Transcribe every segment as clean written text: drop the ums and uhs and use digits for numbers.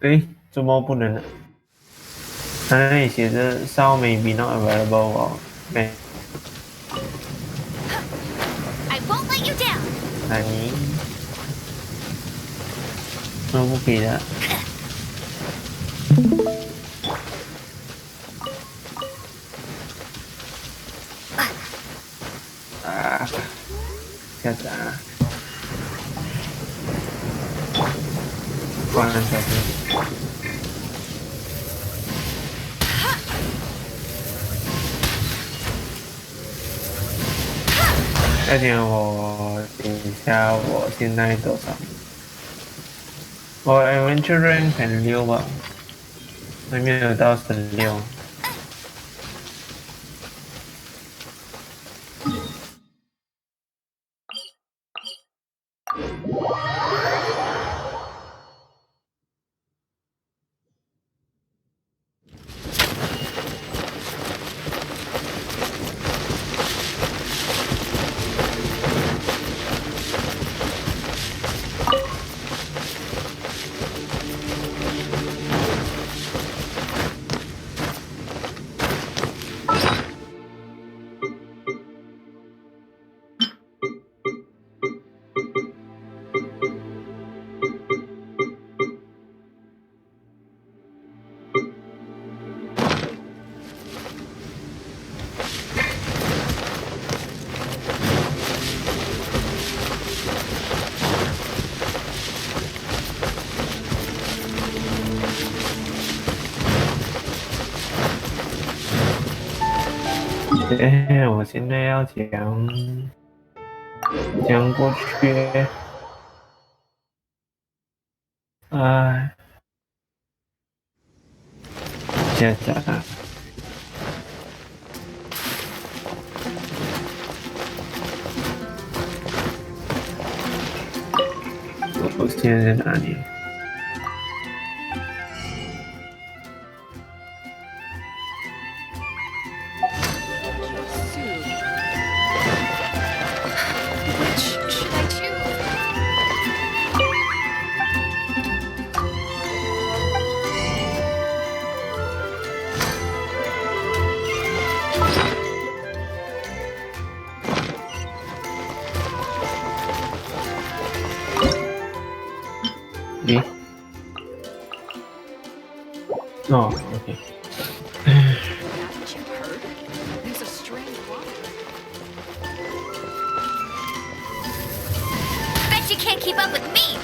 诶，怎么不能呢？它那里写着 “Sound may be not available” 哦，没， I won't let you down. 那你怎么不可以的？啊，下子啊，关小心。再点我点一下我现在多少？我 adventure rank 才6吧，还没有到16。我现在要讲过去，哎，现在我现在在哪里？Which should I choose? Oh, okay. Haven't you heard? There's a strange water. Bet you can't keep up with me.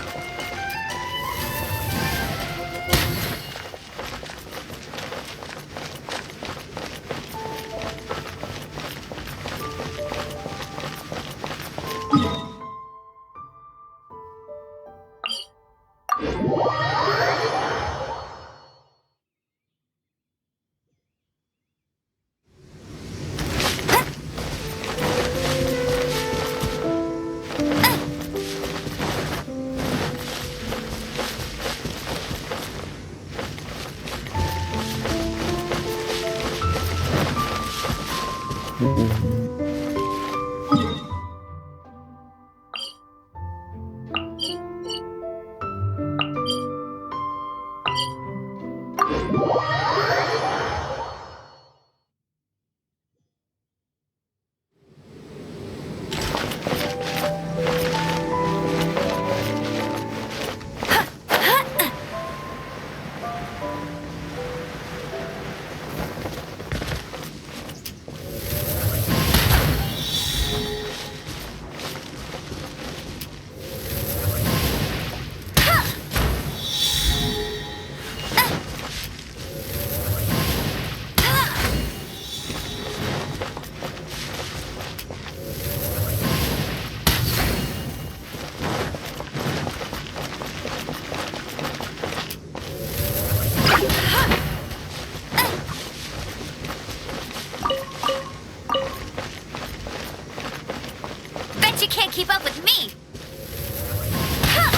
Hurry!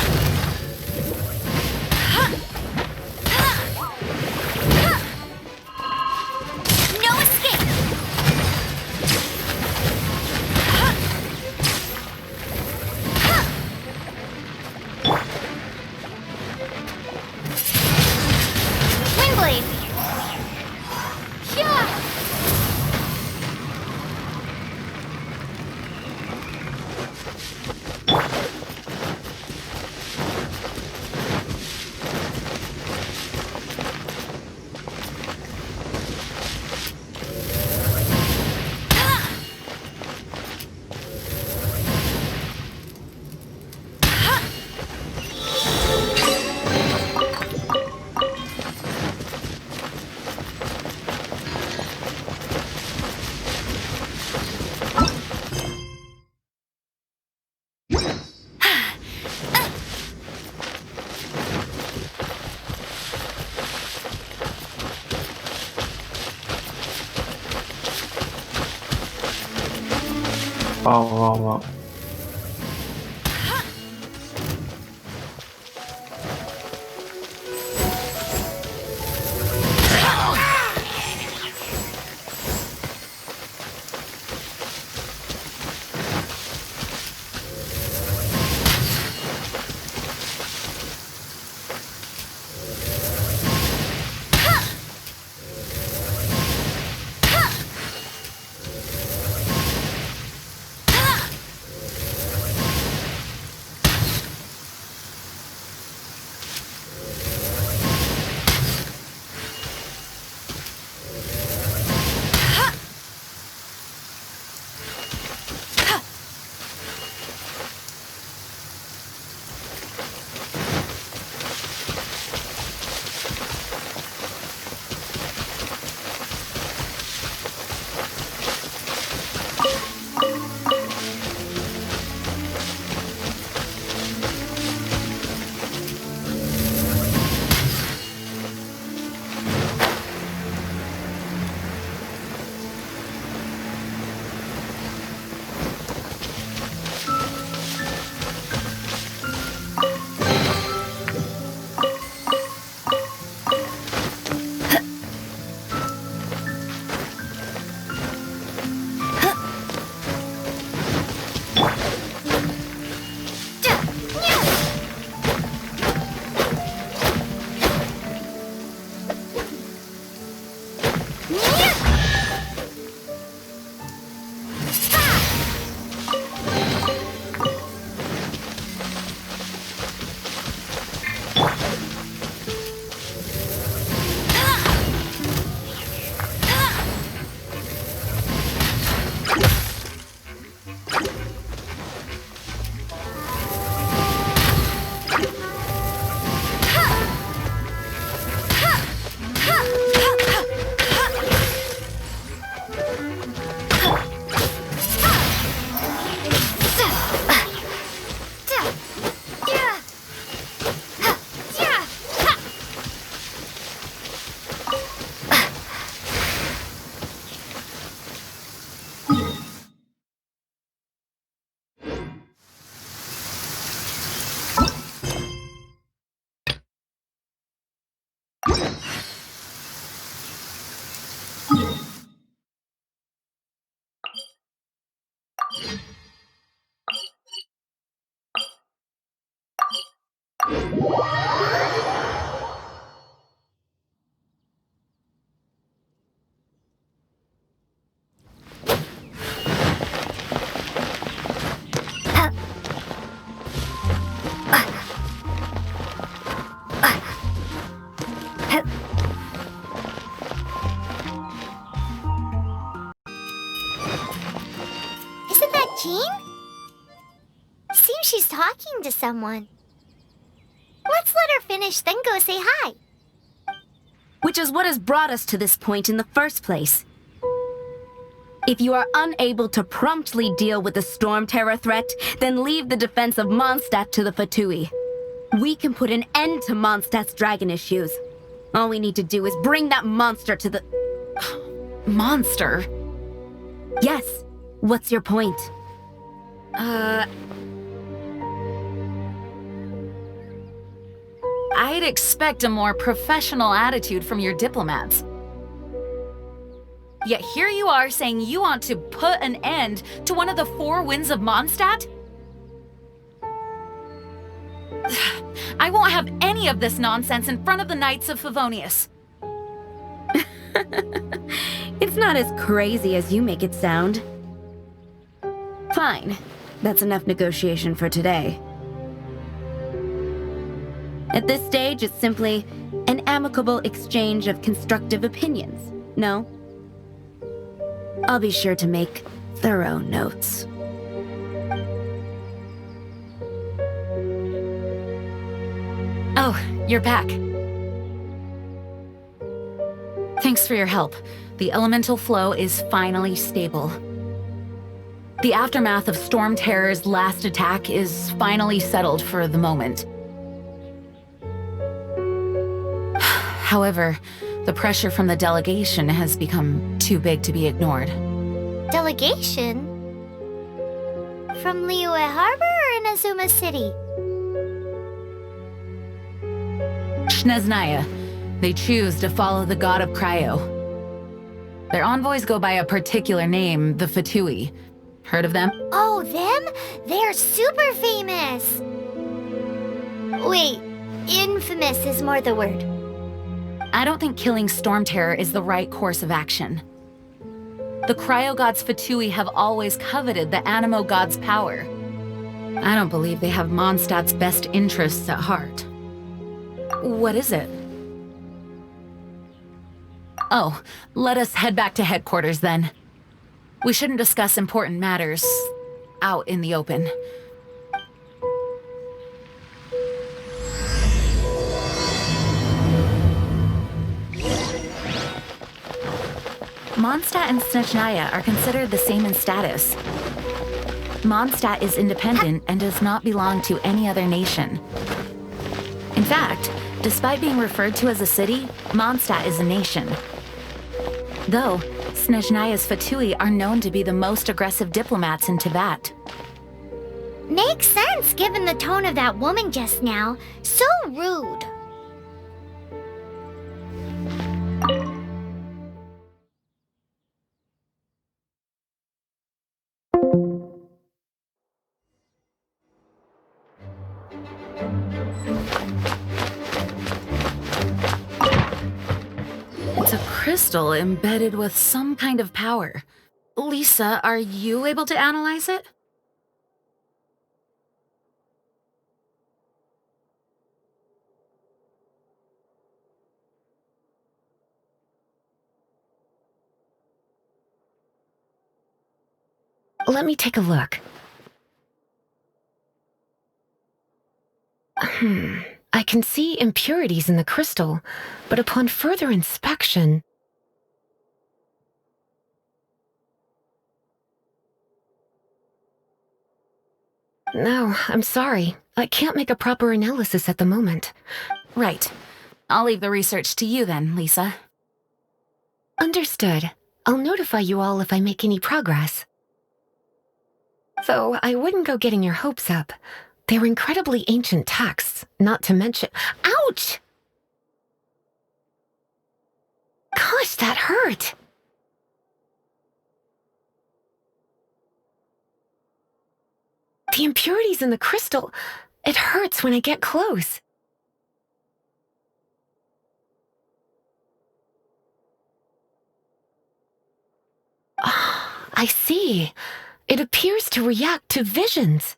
No escape! Windblade! Yeah! Wow, wow, wow. Isn't that Jean? Seems she's talking to someone. Let's let her finish, then go say hi. Which is what has brought us to this point in the first place. If you are unable to promptly deal with the Storm Terror threat, then leave the defense of Mondstadt to the Fatui. We can put an end to Mondstadt's dragon issues. All we need to do is bring that monster to the... Monster? Yes. What's your point? I'd expect a more professional attitude from your diplomats. Yet here you are saying you want to put an end to one of the four winds of Mondstadt? I won't have any of this nonsense in front of the Knights of Favonius. It's not as crazy as you make it sound. Fine. That's enough negotiation for today. At this stage, it's simply an amicable exchange of constructive opinions, no? I'll be sure to make thorough notes. Oh, you're back. Thanks for your help. The elemental flow is finally stable. The aftermath of Storm Terror's last attack is finally settled for the moment. However, the pressure from the delegation has become too big to be ignored. Delegation? From Liyue Harbor or Inazuma City? Snezhnaya. They choose to follow the god of Cryo. Their envoys go by a particular name, the Fatui. Heard of them? Oh, them? They're super famous! Wait, infamous is more the word. I don't think killing Storm Terror is the right course of action. The Cryo God's Fatui have always coveted the Animo God's power. I don't believe they have Mondstadt's best interests at heart. What is it? Oh, let us head back to headquarters then. We shouldn't discuss important matters out in the open. Mondstadt and Snezhnaya are considered the same in status. Mondstadt is independent and does not belong to any other nation. In fact, despite being referred to as a city, Mondstadt is a nation. Though, Snezhnaya's Fatui are known to be the most aggressive diplomats in Teyvat. Makes sense given the tone of that woman just now. So rude. It's a crystal embedded with some kind of power. Lisa, are you able to analyze it? Let me take a look. I can see impurities in the crystal, but upon further inspection... No, I'm sorry. I can't make a proper analysis at the moment. Right. I'll leave the research to you then, Lisa. Understood. I'll notify you all if I make any progress. Though I wouldn't go getting your hopes up. They're incredibly ancient texts, not to mention... Ouch! Gosh, that hurt! The impurities in the crystal... It hurts when I get close. I see. It appears to react to visions.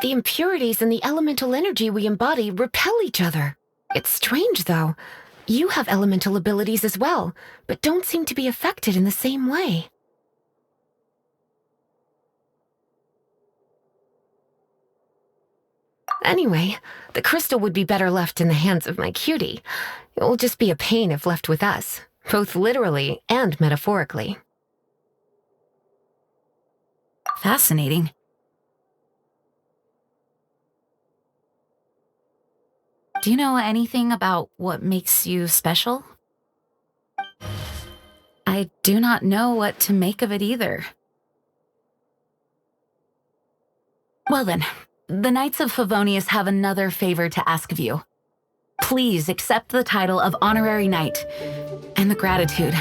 The impurities and the elemental energy we embody repel each other. It's strange, though. You have elemental abilities as well, but don't seem to be affected in the same way. Anyway, the crystal would be better left in the hands of my cutie. It will just be a pain if left with us, both literally and metaphorically. Fascinating. Do you know anything about what makes you special? I do not know what to make of it either. Well then, the Knights of Favonius have another favor to ask of you. Please accept the title of Honorary Knight and the gratitude.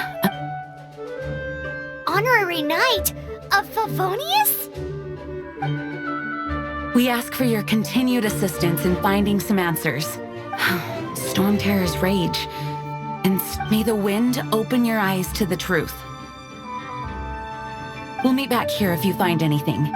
Honorary Knight of Favonius? We ask for your continued assistance in finding some answers. Storm Terror's rage, and may the wind open your eyes to the truth. We'll meet back here if you find anything.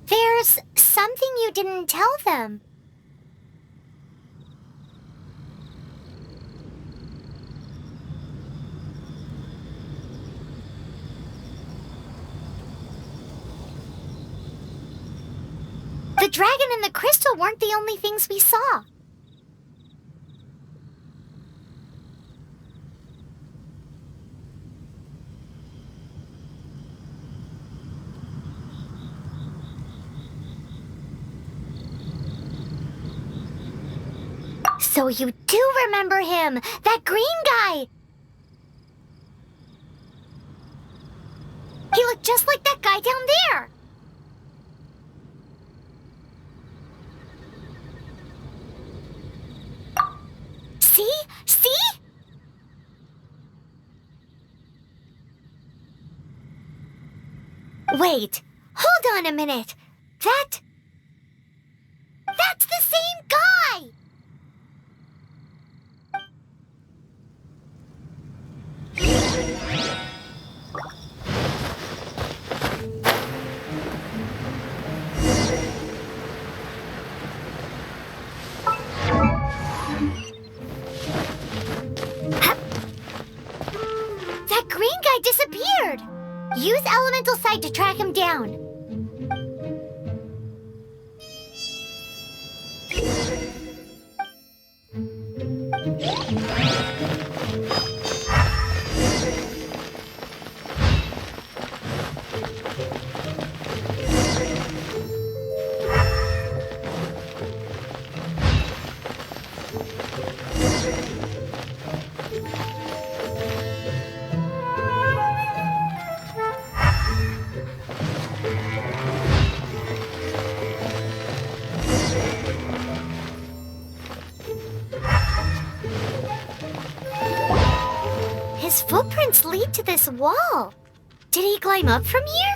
There's something you didn't tell them. The dragon and the crystal weren't the only things we saw. So you do remember him, that green guy! He looked just like that guy down there! See? See? Wait, hold on a minute. That's the same guy! That green guy disappeared! Use Elemental Sight to track him down. His footprints lead to this wall. Did he climb up from here?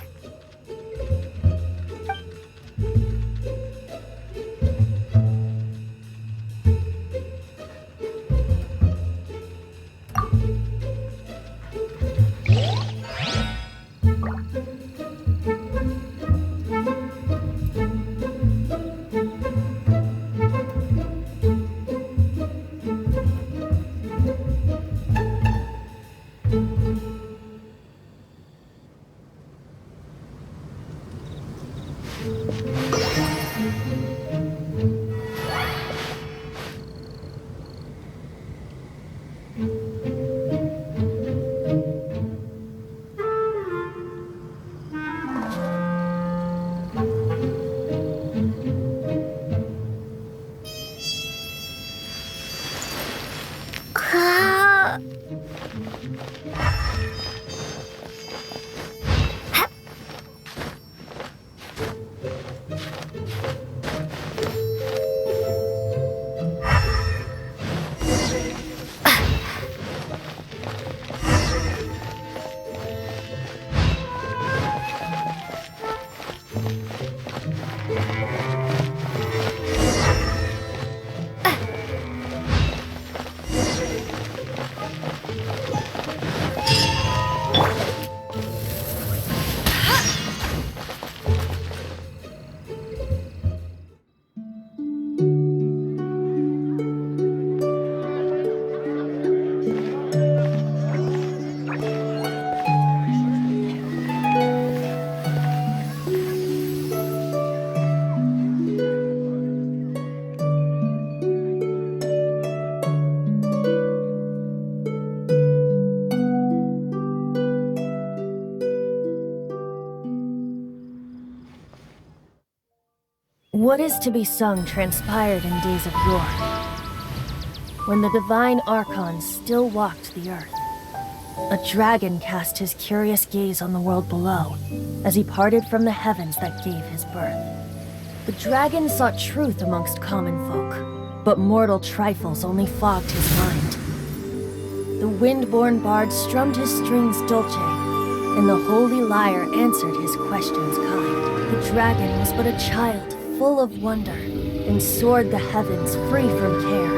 What is to be sung transpired in days of yore, when the divine archons still walked the earth. A dragon cast his curious gaze on the world below, as he parted from the heavens that gave his birth. The dragon sought truth amongst common folk, but mortal trifles only fogged his mind. The wind-born bard strummed his strings dolce, and the holy lyre answered his questions kind. The dragon was but a child, full of wonder, and soared the heavens free from care.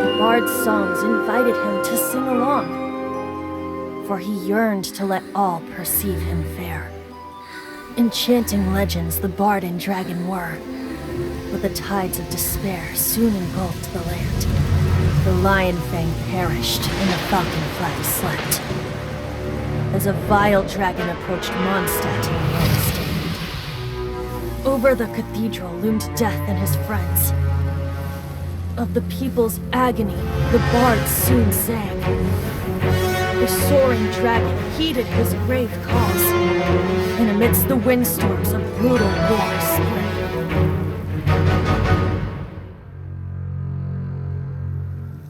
The bard's songs invited him to sing along, for he yearned to let all perceive him fair. Enchanting legends the bard and dragon were, but the tides of despair soon engulfed the land. The lion fang perished, and the falcon flag slept, as a vile dragon approached Mondstadt in Heist. Over the cathedral loomed death and his friends. Of the people's agony, the bard soon sang. The soaring dragon heeded his grave calls, and amidst the windstorms a brutal war spread.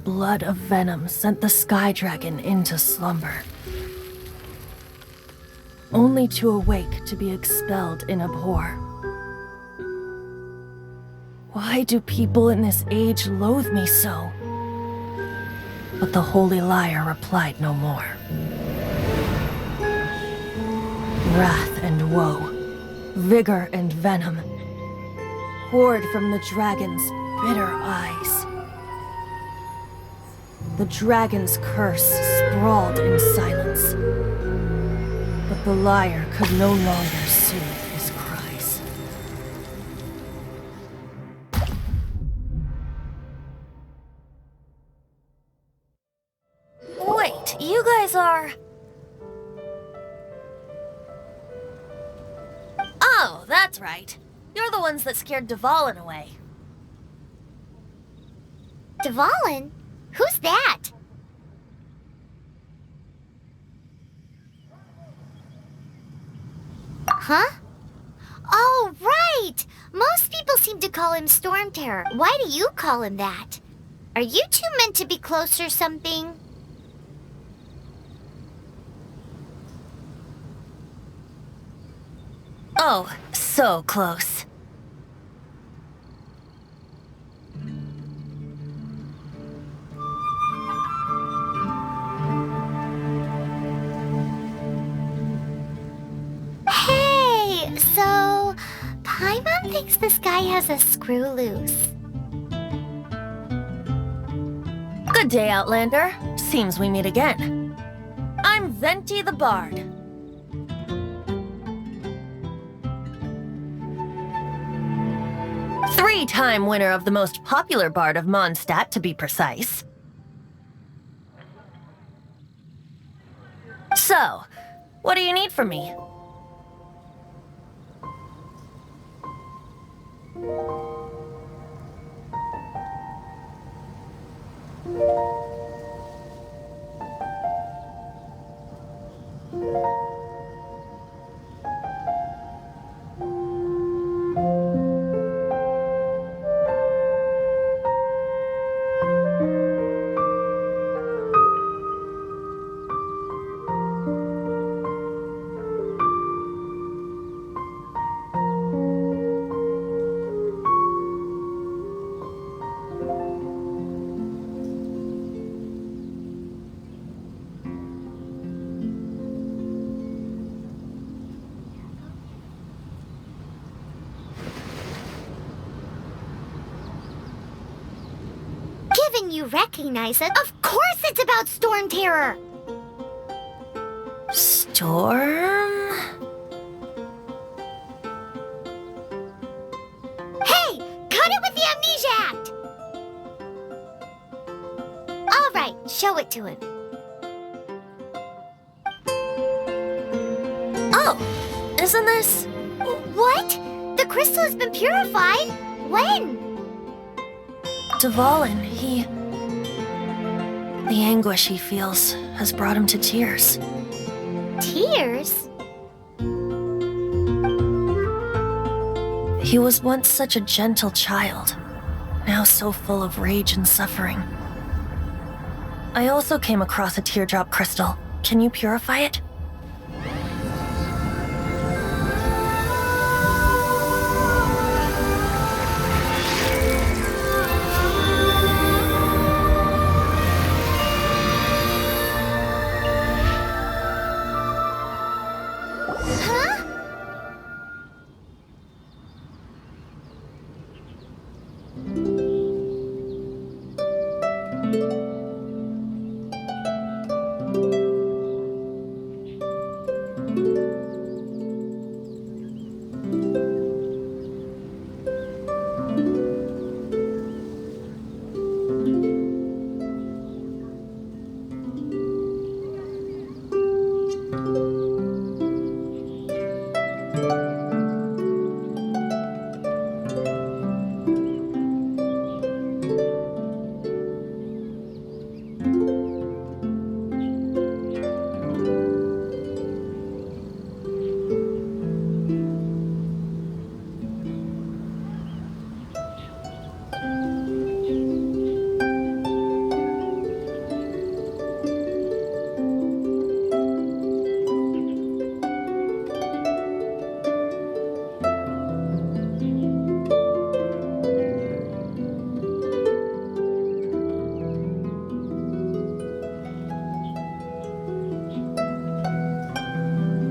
Blood of venom sent the sky dragon into slumber, only to awake to be expelled in abhor. Why do people in this age loathe me so? But the holy lyre replied no more. Wrath and woe, vigor and venom, poured from the dragon's bitter eyes. The dragon's curse sprawled in silence, but the lyre could no longer soothe his cries. Wait, you guys are... Oh, that's right. You're the ones that scared Dvalin away. Dvalin? Who's that? Huh? Oh, right! Most people seem to call him Storm Terror. Why do you call him that? Are you two meant to be close or something? Oh, so close. Hey, so Paimon thinks this guy has a screw loose. Good day, Outlander. Seems we meet again. I'm Venti the Bard. Three-time winner of the most popular bard of Mondstadt, to be precise. So, what do you need from me? Given you recognize it, of course it's about Storm Terror! Storm? Hey! Cut it with the Amnesia Act! Alright, show it to him. Oh, isn't this? What? The crystal has been purified? When? Dvalin, the anguish he feels has brought him to tears. Tears? He was once such a gentle child, now so full of rage and suffering. I also came across a teardrop crystal. Can you purify it?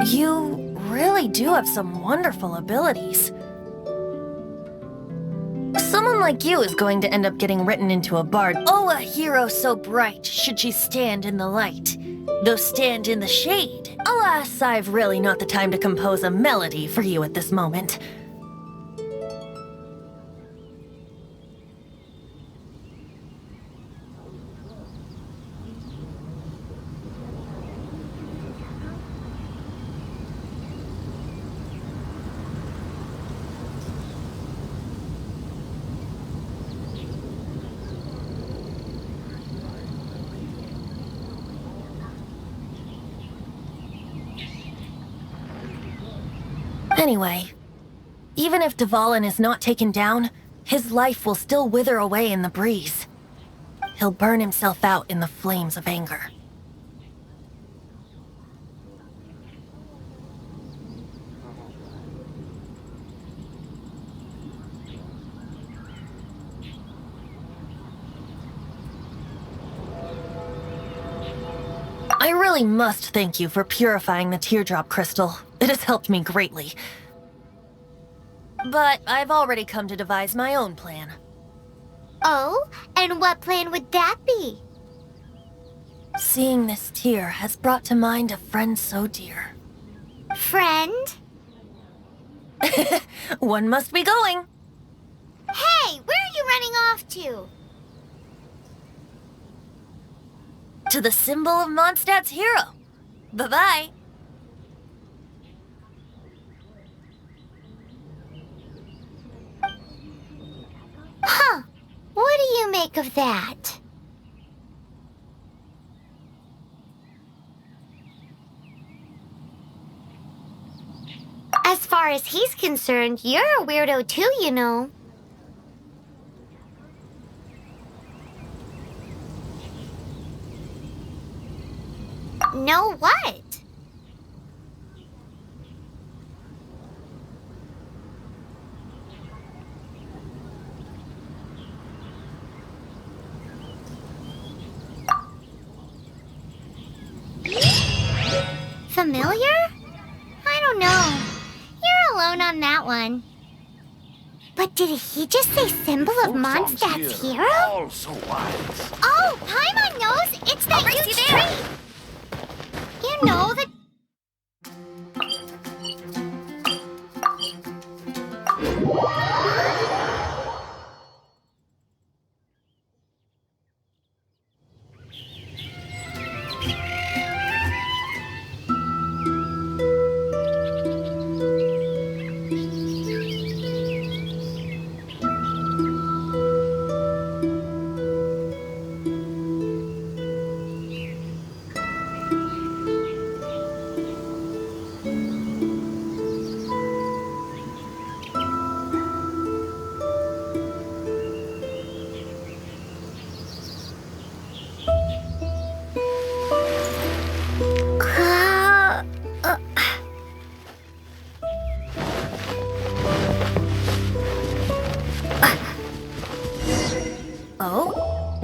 You really do have some wonderful abilities. Someone like you is going to end up getting written into a bard. Oh, a hero so bright, should she stand in the light, though stand in the shade. Alas, I've really not the time to compose a melody for you at this moment. Anyway, even if Dvalin is not taken down, his life will still wither away in the breeze. He'll burn himself out in the flames of anger. I really must thank you for purifying the teardrop crystal. It has helped me greatly. But I've already come to devise my own plan. Oh, and what plan would that be? Seeing this tear has brought to mind a friend so dear. Friend? One must be going. Hey, where are you running off to? To the symbol of Mondstadt's hero. Bye-bye. Huh. What do you make of that? As far as he's concerned, you're a weirdo too, you know. Know what? Familiar? I don't know. You're alone on that one. But did he just say symbol of Mondstadt's hero? Also wise. Oh, Paimon knows! It's that huge tree! You know the...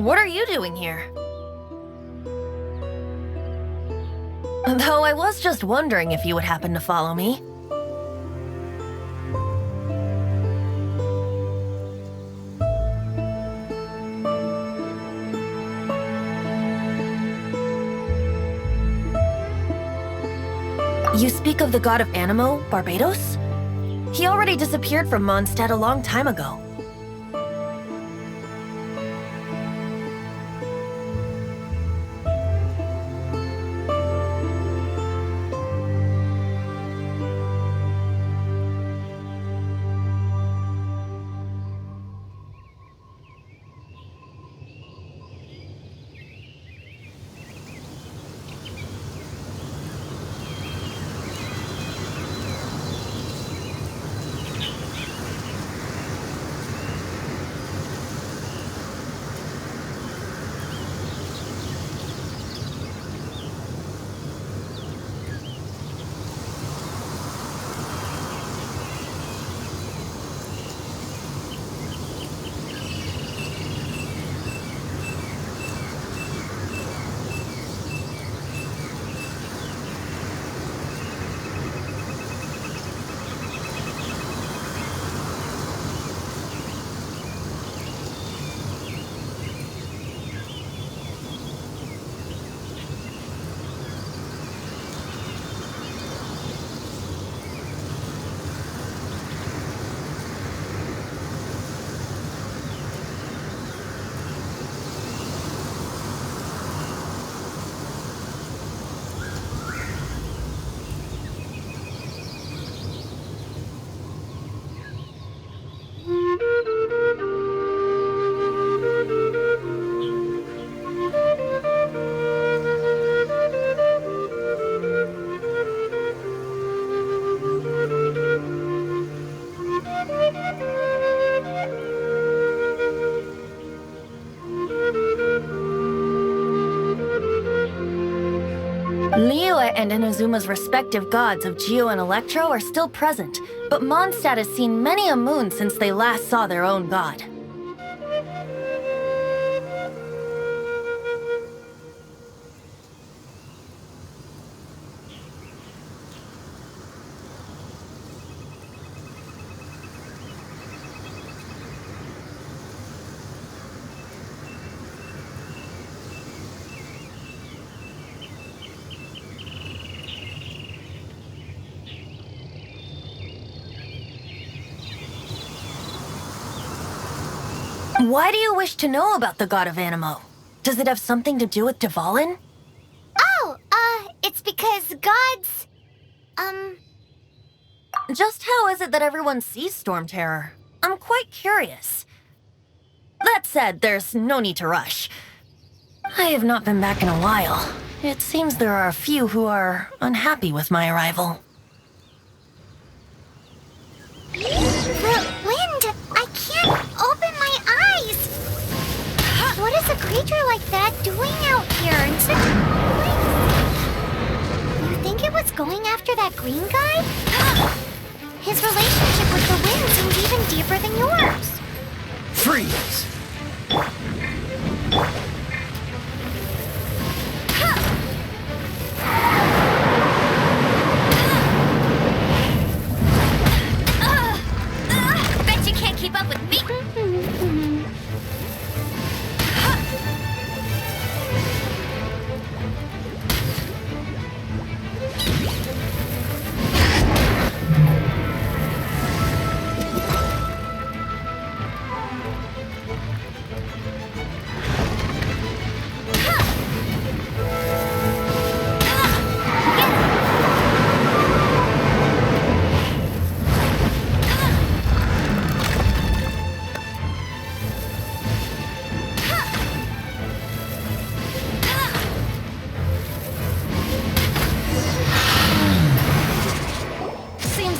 What are you doing here? Though I was just wondering if you would happen to follow me. You speak of the god of Animo, Barbados? He already disappeared from Mondstadt a long time ago. Liyue and Inazuma's respective gods of Geo and Electro are still present, but Mondstadt has seen many a moon since they last saw their own god. Why do you wish to know about the god of Animo? Does it have something to do with Dvalin? Oh, it's because gods... Just how is it that everyone sees Storm Terror? I'm quite curious. That said, there's no need to rush. I have not been back in a while. It seems there are a few who are unhappy with my arrival. The wind! I can't open my eyes! What is a creature like that doing out here in such a place? You think it was going after that green guy? His relationship with the wind seems even deeper than yours. Freeze! Bet you can't keep up with me!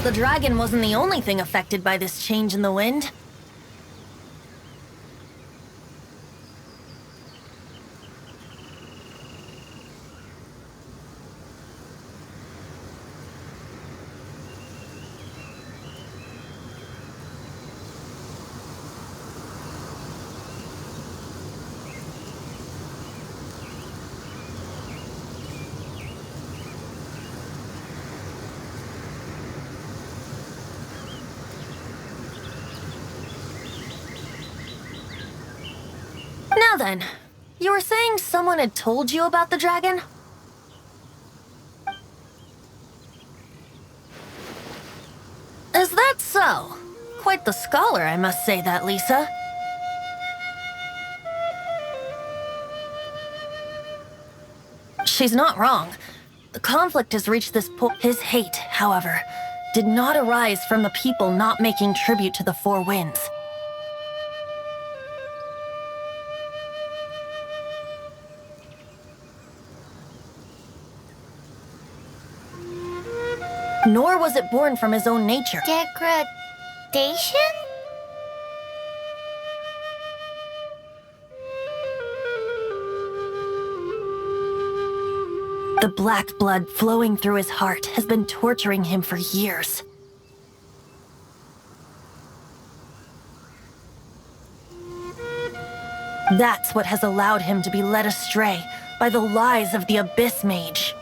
The dragon wasn't the only thing affected by this change in the wind. Now then, you were saying someone had told you about the dragon? Is that so? Quite the scholar, I must say that, Lisa. She's not wrong. The conflict has reached this point. His hate, however, did not arise from the people not making tribute to the Four Winds. Nor was it born from his own nature. Degradation? The black blood flowing through his heart has been torturing him for years. That's what has allowed him to be led astray by the lies of the Abyss Mage.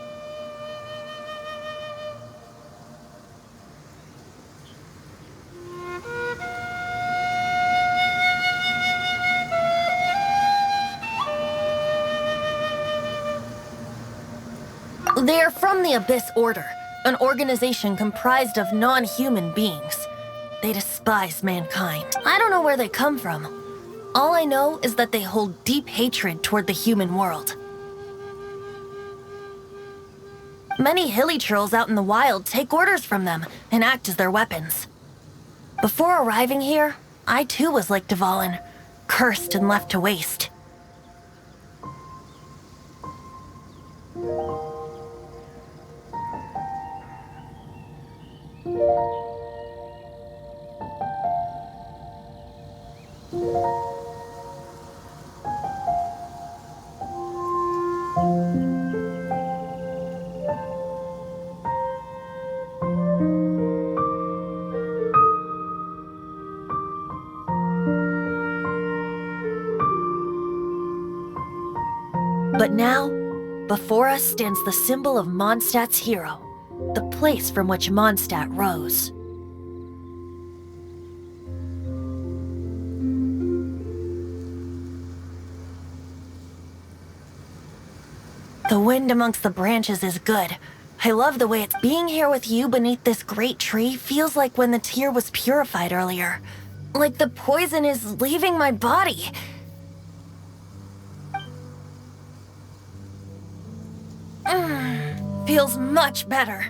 They are from the Abyss Order, an organization comprised of non-human beings. They despise mankind. I don't know where they come from. All I know is that they hold deep hatred toward the human world. Many hilly trolls out in the wild take orders from them and act as their weapons. Before arriving here, I too was like Dvalin, cursed and left to waste. But now, before us stands the symbol of Mondstadt's hero, the place from which Mondstadt rose. The wind amongst the branches is good. I love the way it's being here with you beneath this great tree feels like when the tear was purified earlier. Like the poison is leaving my body. Feels much better.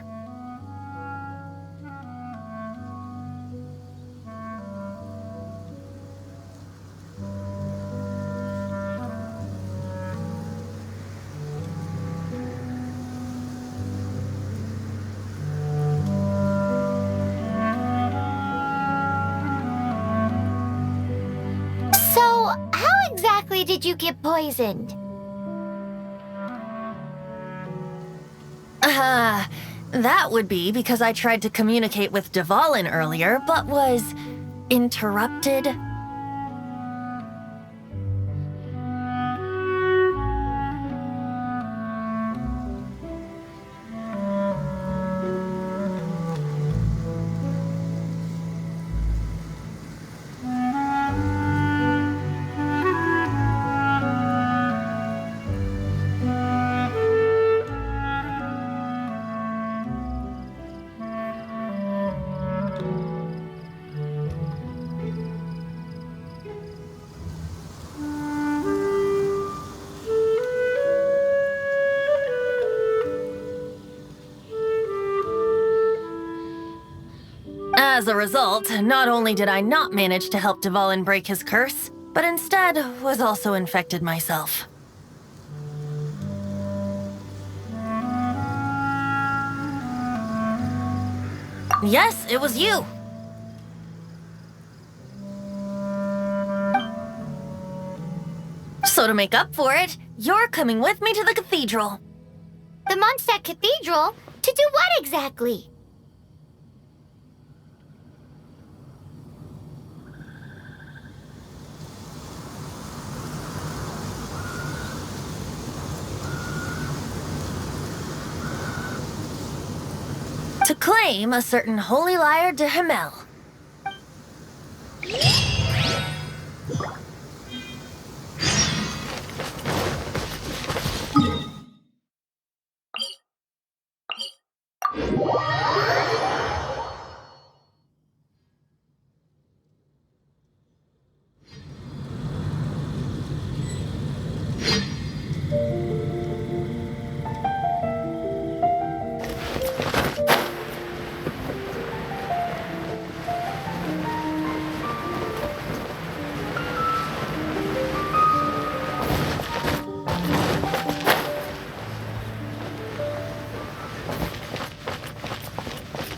So, how exactly did you get poisoned? That would be because I tried to communicate with Dvalin earlier, but was interrupted. As a result, not only did I not manage to help Dvalin break his curse, but instead was also infected myself. Yes, it was you. So to make up for it, you're coming with me to the cathedral. The Mondstadt Cathedral? To do what exactly? To claim a certain holy lyre de Himmel.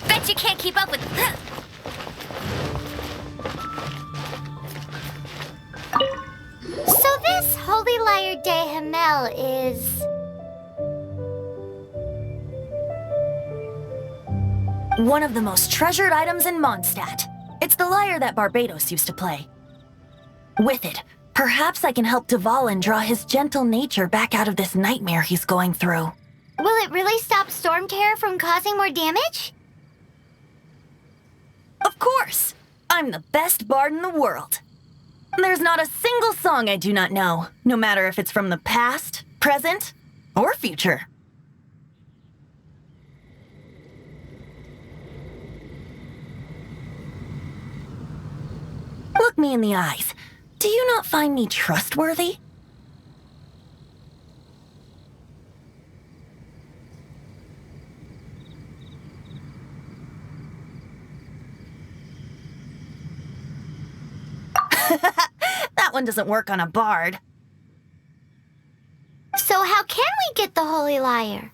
Bet you can't keep up with... So this Holy Lyre de Himmel is... One of the most treasured items in Mondstadt. It's the lyre that Barbados used to play. With it, perhaps I can help Dvalin draw his gentle nature back out of this nightmare he's going through. Will it really stop Storm Terror from causing more damage? Of course! I'm the best bard in the world. There's not a single song I do not know, no matter if it's from the past, present, or future. Look me in the eyes. Do you not find me trustworthy? That one doesn't work on a bard. So how can we get the Holy Lyre?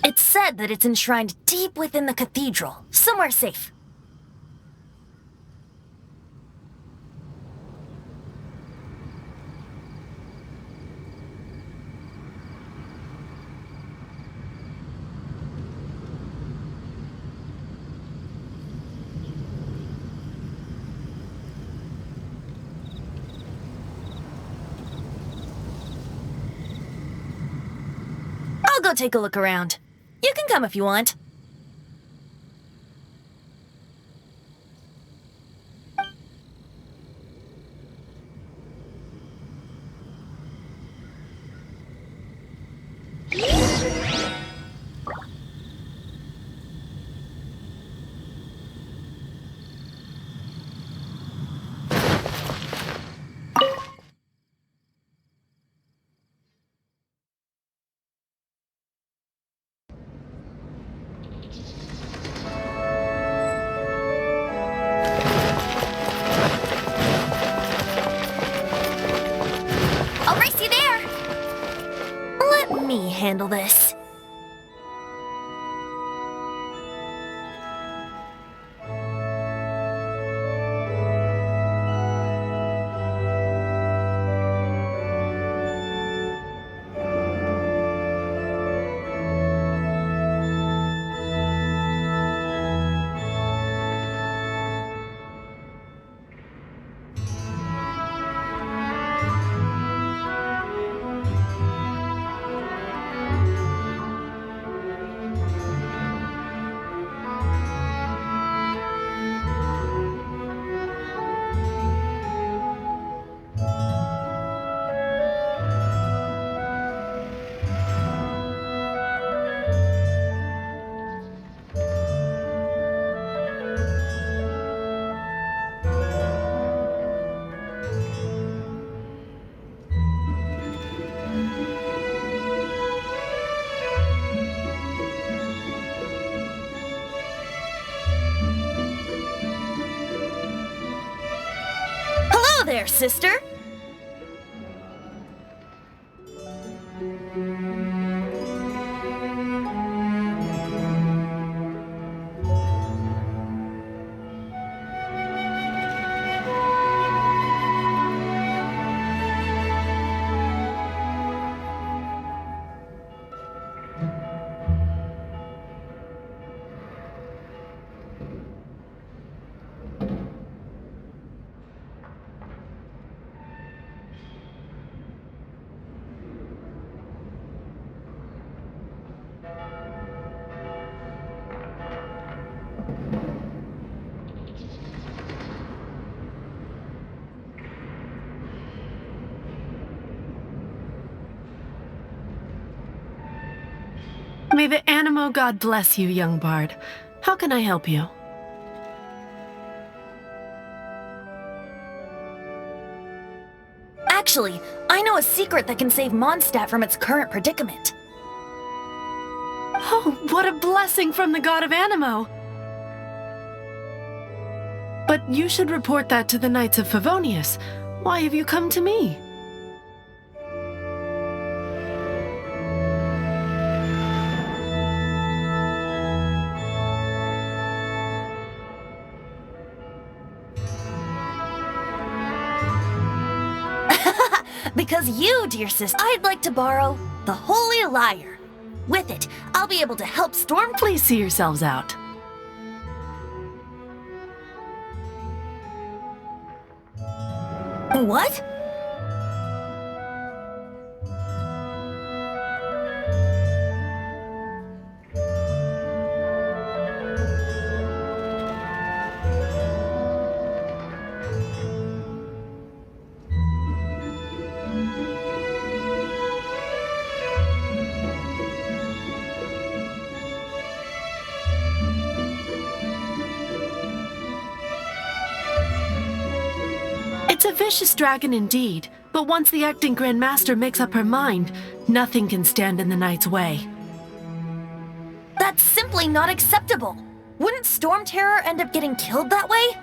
It's said that it's enshrined deep within the cathedral, somewhere safe. I'll go take a look around. You can come if you want. I'll race you there! Let me handle this. Hello there, sister! May the Animo god bless you, young bard. How can I help you? Actually, I know a secret that can save Mondstadt from its current predicament. Oh, what a blessing from the god of Animo! But you should report that to the Knights of Favonius. Why have you come to me? Because you, dear sister, I'd like to borrow the Holy Lyre. With it, I'll be able to help Storm. Please see yourselves out. What? It's a vicious dragon indeed, but once the acting Grand Master makes up her mind, nothing can stand in the Knight's way. That's simply not acceptable. Wouldn't Storm Terror end up getting killed that way?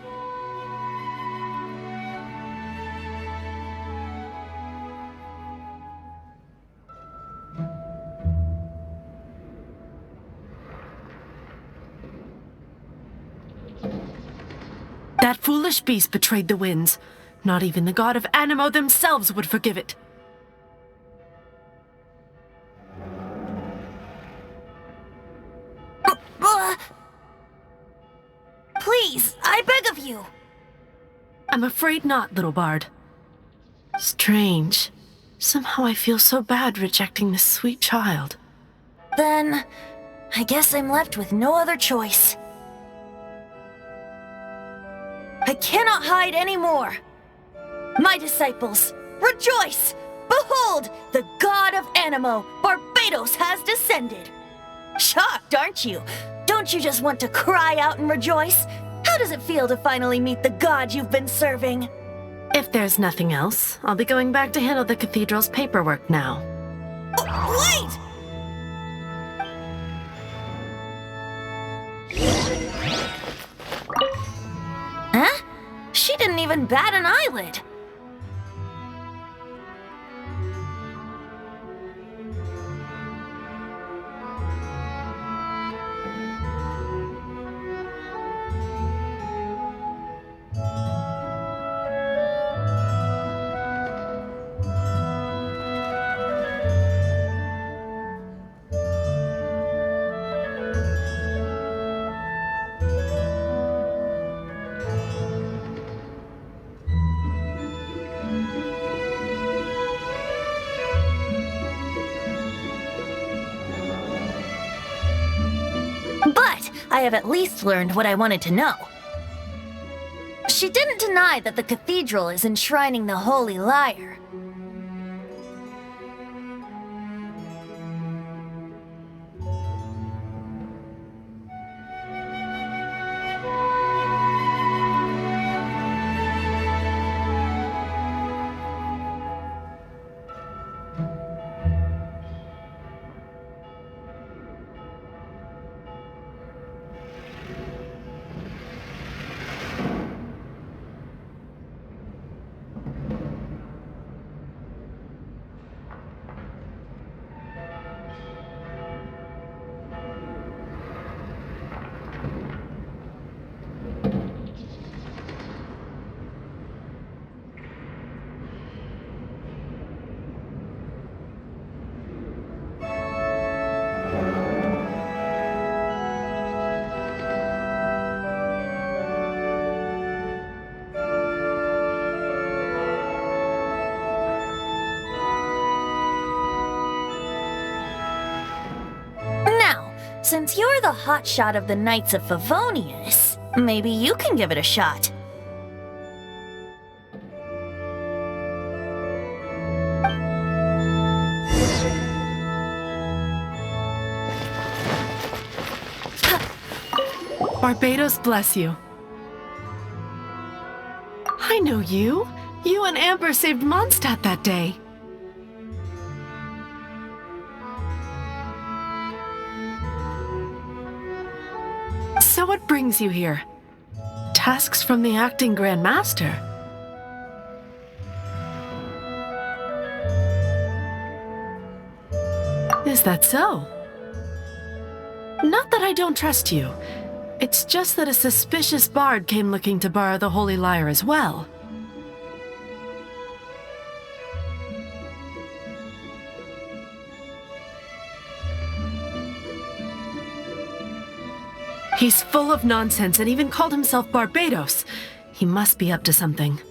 That foolish beast betrayed the winds. Not even the god of Animo themselves would forgive it. Please, I beg of you. I'm afraid not, little bard. Strange. Somehow I feel so bad rejecting this sweet child. Then, I guess I'm left with no other choice. I cannot hide anymore. My disciples, rejoice! Behold, the god of Animo, Barbados, has descended. Shocked, aren't you? Don't you just want to cry out and rejoice? How does it feel to finally meet the god you've been serving? If there's nothing else, I'll be going back to handle the cathedral's paperwork now. Wait! Huh? She didn't even bat an eyelid. But I have at least learned what I wanted to know. She didn't deny that the cathedral is enshrining the Holy Lyre. Since you're the hotshot of the Knights of Favonius, maybe you can give it a shot. Barbados bless you. I know you. You and Amber saved Mondstadt that day. So what brings you here? Tasks from the acting Grand Master? Is that so? Not that I don't trust you. It's just that a suspicious bard came looking to borrow the Holy Lyre as well. He's full of nonsense and even called himself Barbados. He must be up to something.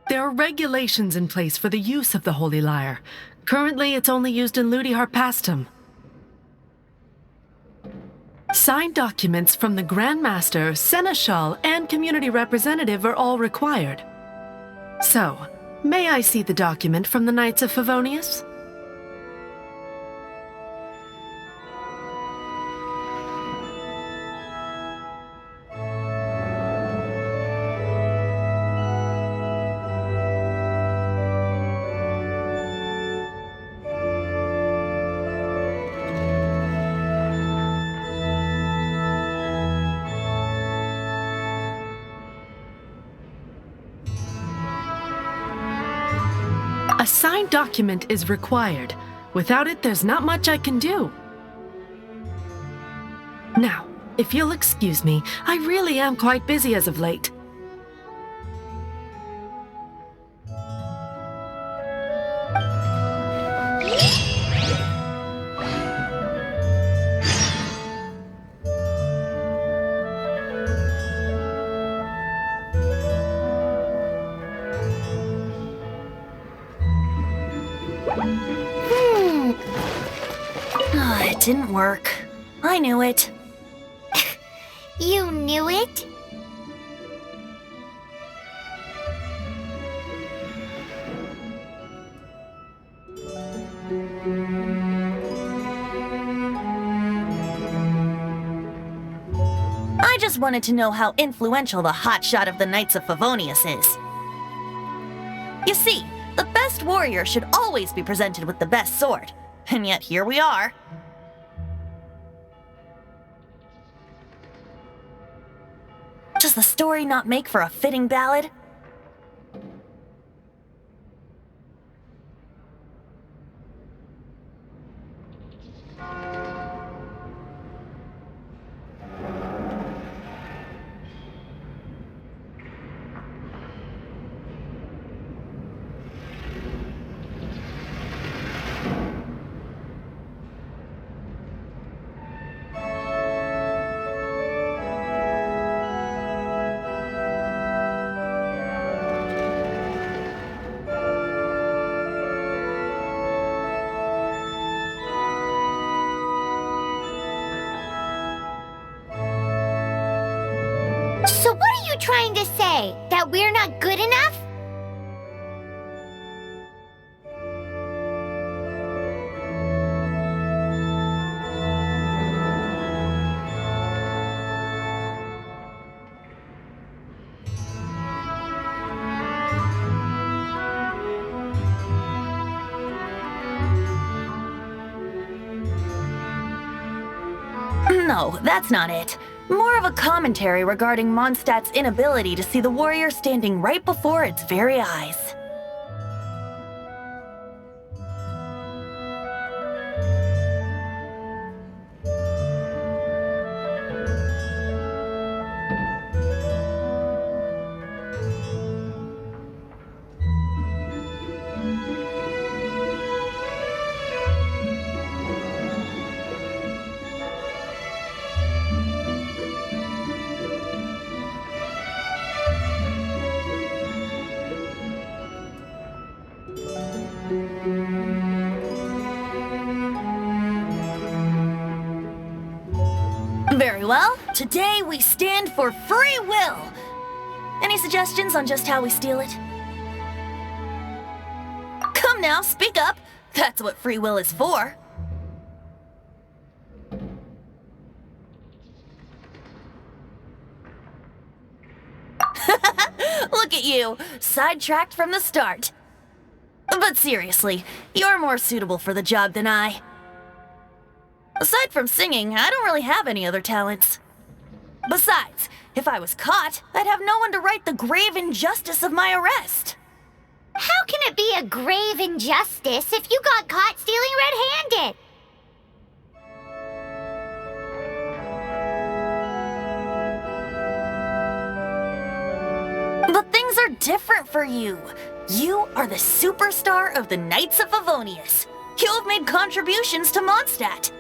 There are regulations in place for the use of the Holy Lyre. Currently, it's only used in Ludi Harpastum. Signed documents from the Grand Master, Seneschal, and Community Representative are all required. So, may I see the document from the Knights of Favonius? A signed document is required. Without it, there's not much I can do. Now, if you'll excuse me, I really am quite busy as of late. It didn't work. I knew it. You knew it? I just wanted to know how influential the hotshot of the Knights of Favonius is. You see, the best warrior should always be presented with the best sword. And yet here we are. Does the story not make for a fitting ballad? So what are you trying to say? That we're not good enough? No, that's not it. More of a commentary regarding Mondstadt's inability to see the warrior standing right before its very eyes. well, today we stand for free will. Any suggestions on just how we steal it? Come now, speak up. That's what free will is for. Look at you, sidetracked from the start. But seriously, you're more suitable for the job than I. Aside from singing, I don't really have any other talents. Besides, if I was caught, I'd have no one to right the grave injustice of my arrest. How can it be a grave injustice if you got caught stealing red-handed? But things are different for you. You are the superstar of the Knights of Favonius. You have made contributions to Mondstadt.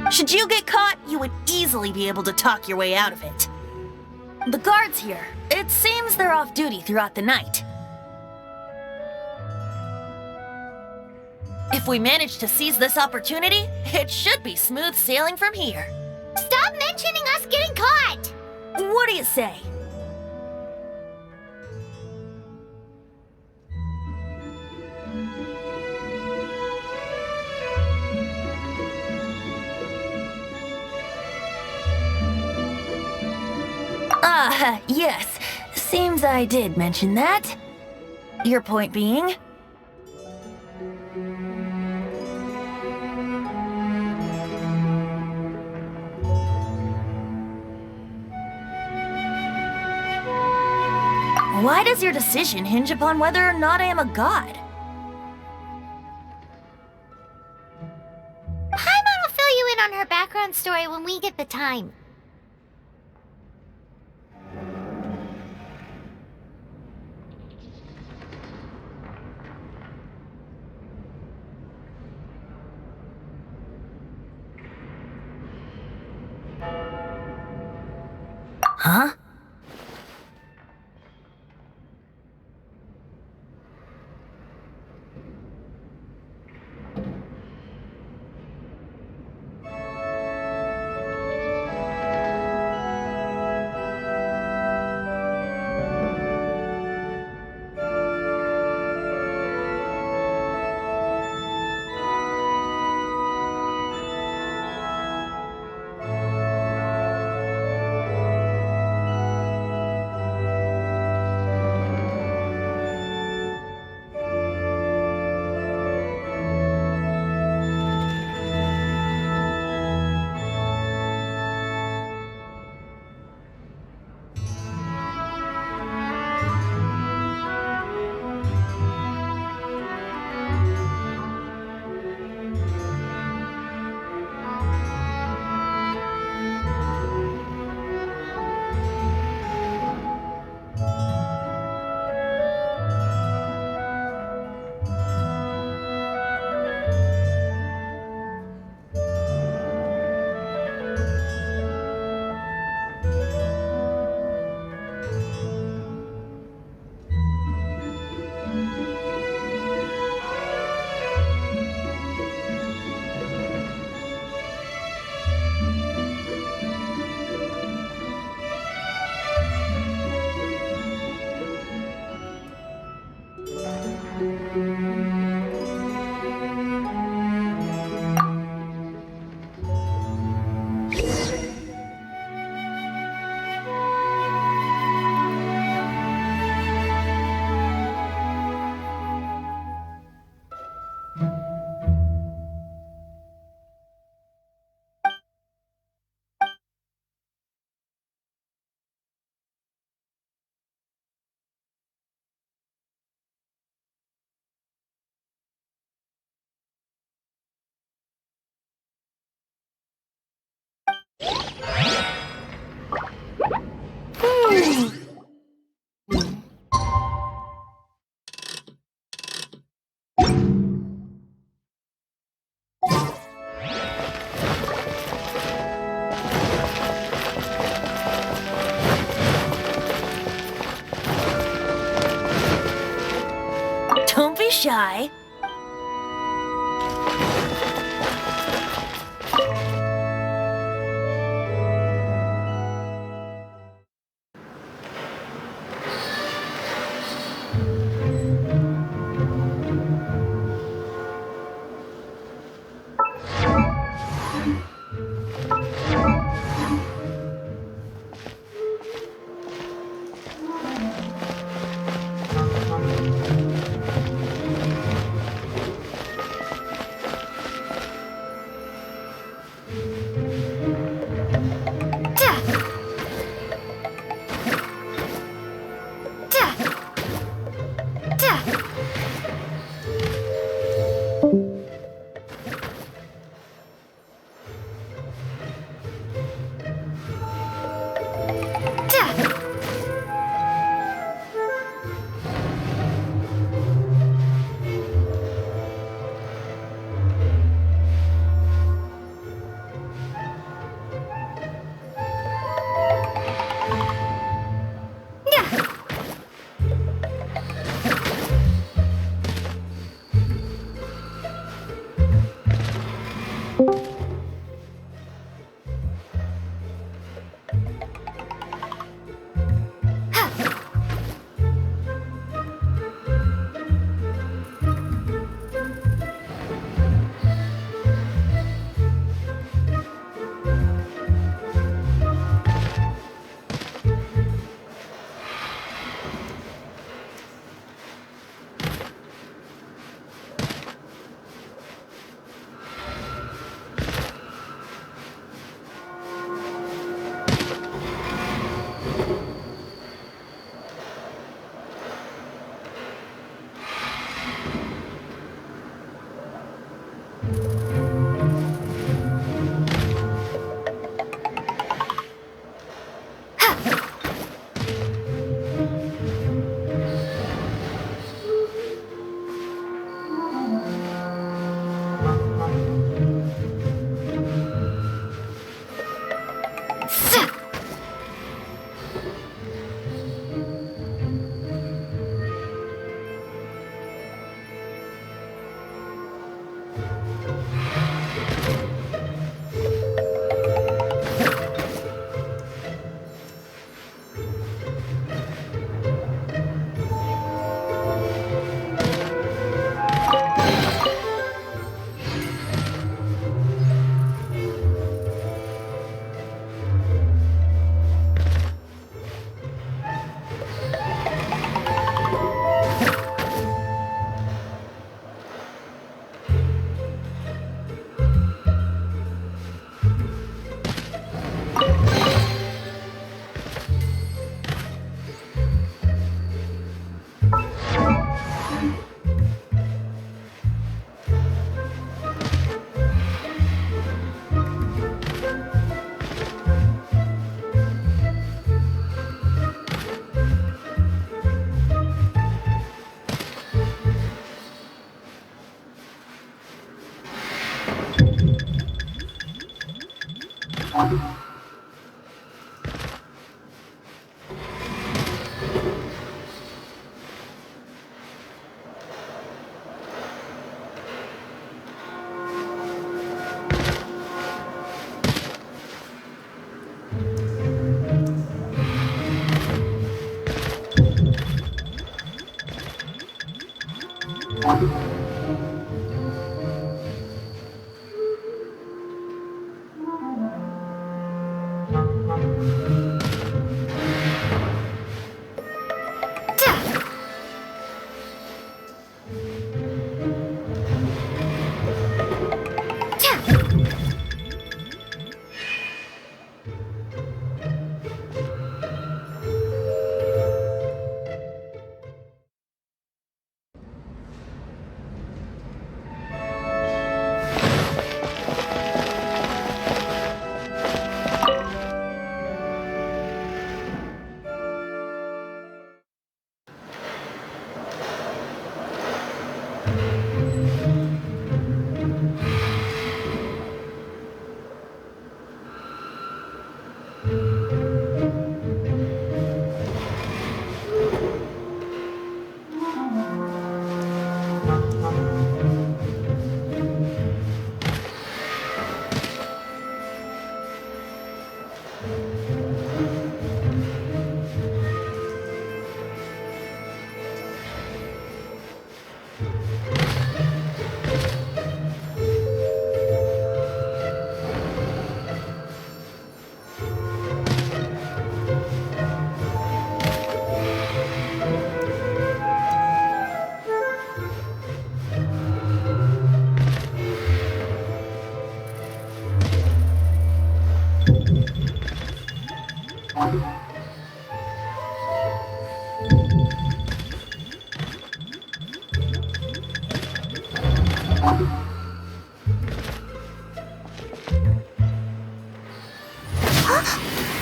Should you get caught, you would easily be able to talk your way out of it. The guards here, it seems they're off duty throughout the night. If we manage to seize this opportunity, it should be smooth sailing from here. Stop mentioning us getting caught! What do you say? Yes. Seems I did mention that. Your point being? Why does your decision hinge upon whether or not I am a god? Paimon will fill you in on her background story when we get the time. Huh? shy.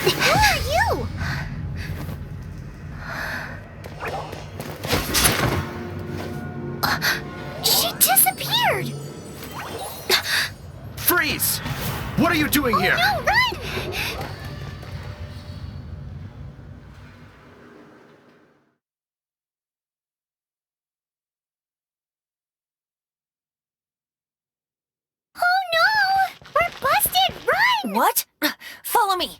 Who are you? She disappeared! Freeze! What are you doing here? No, run! Oh no! We're busted! Run! What? Follow me.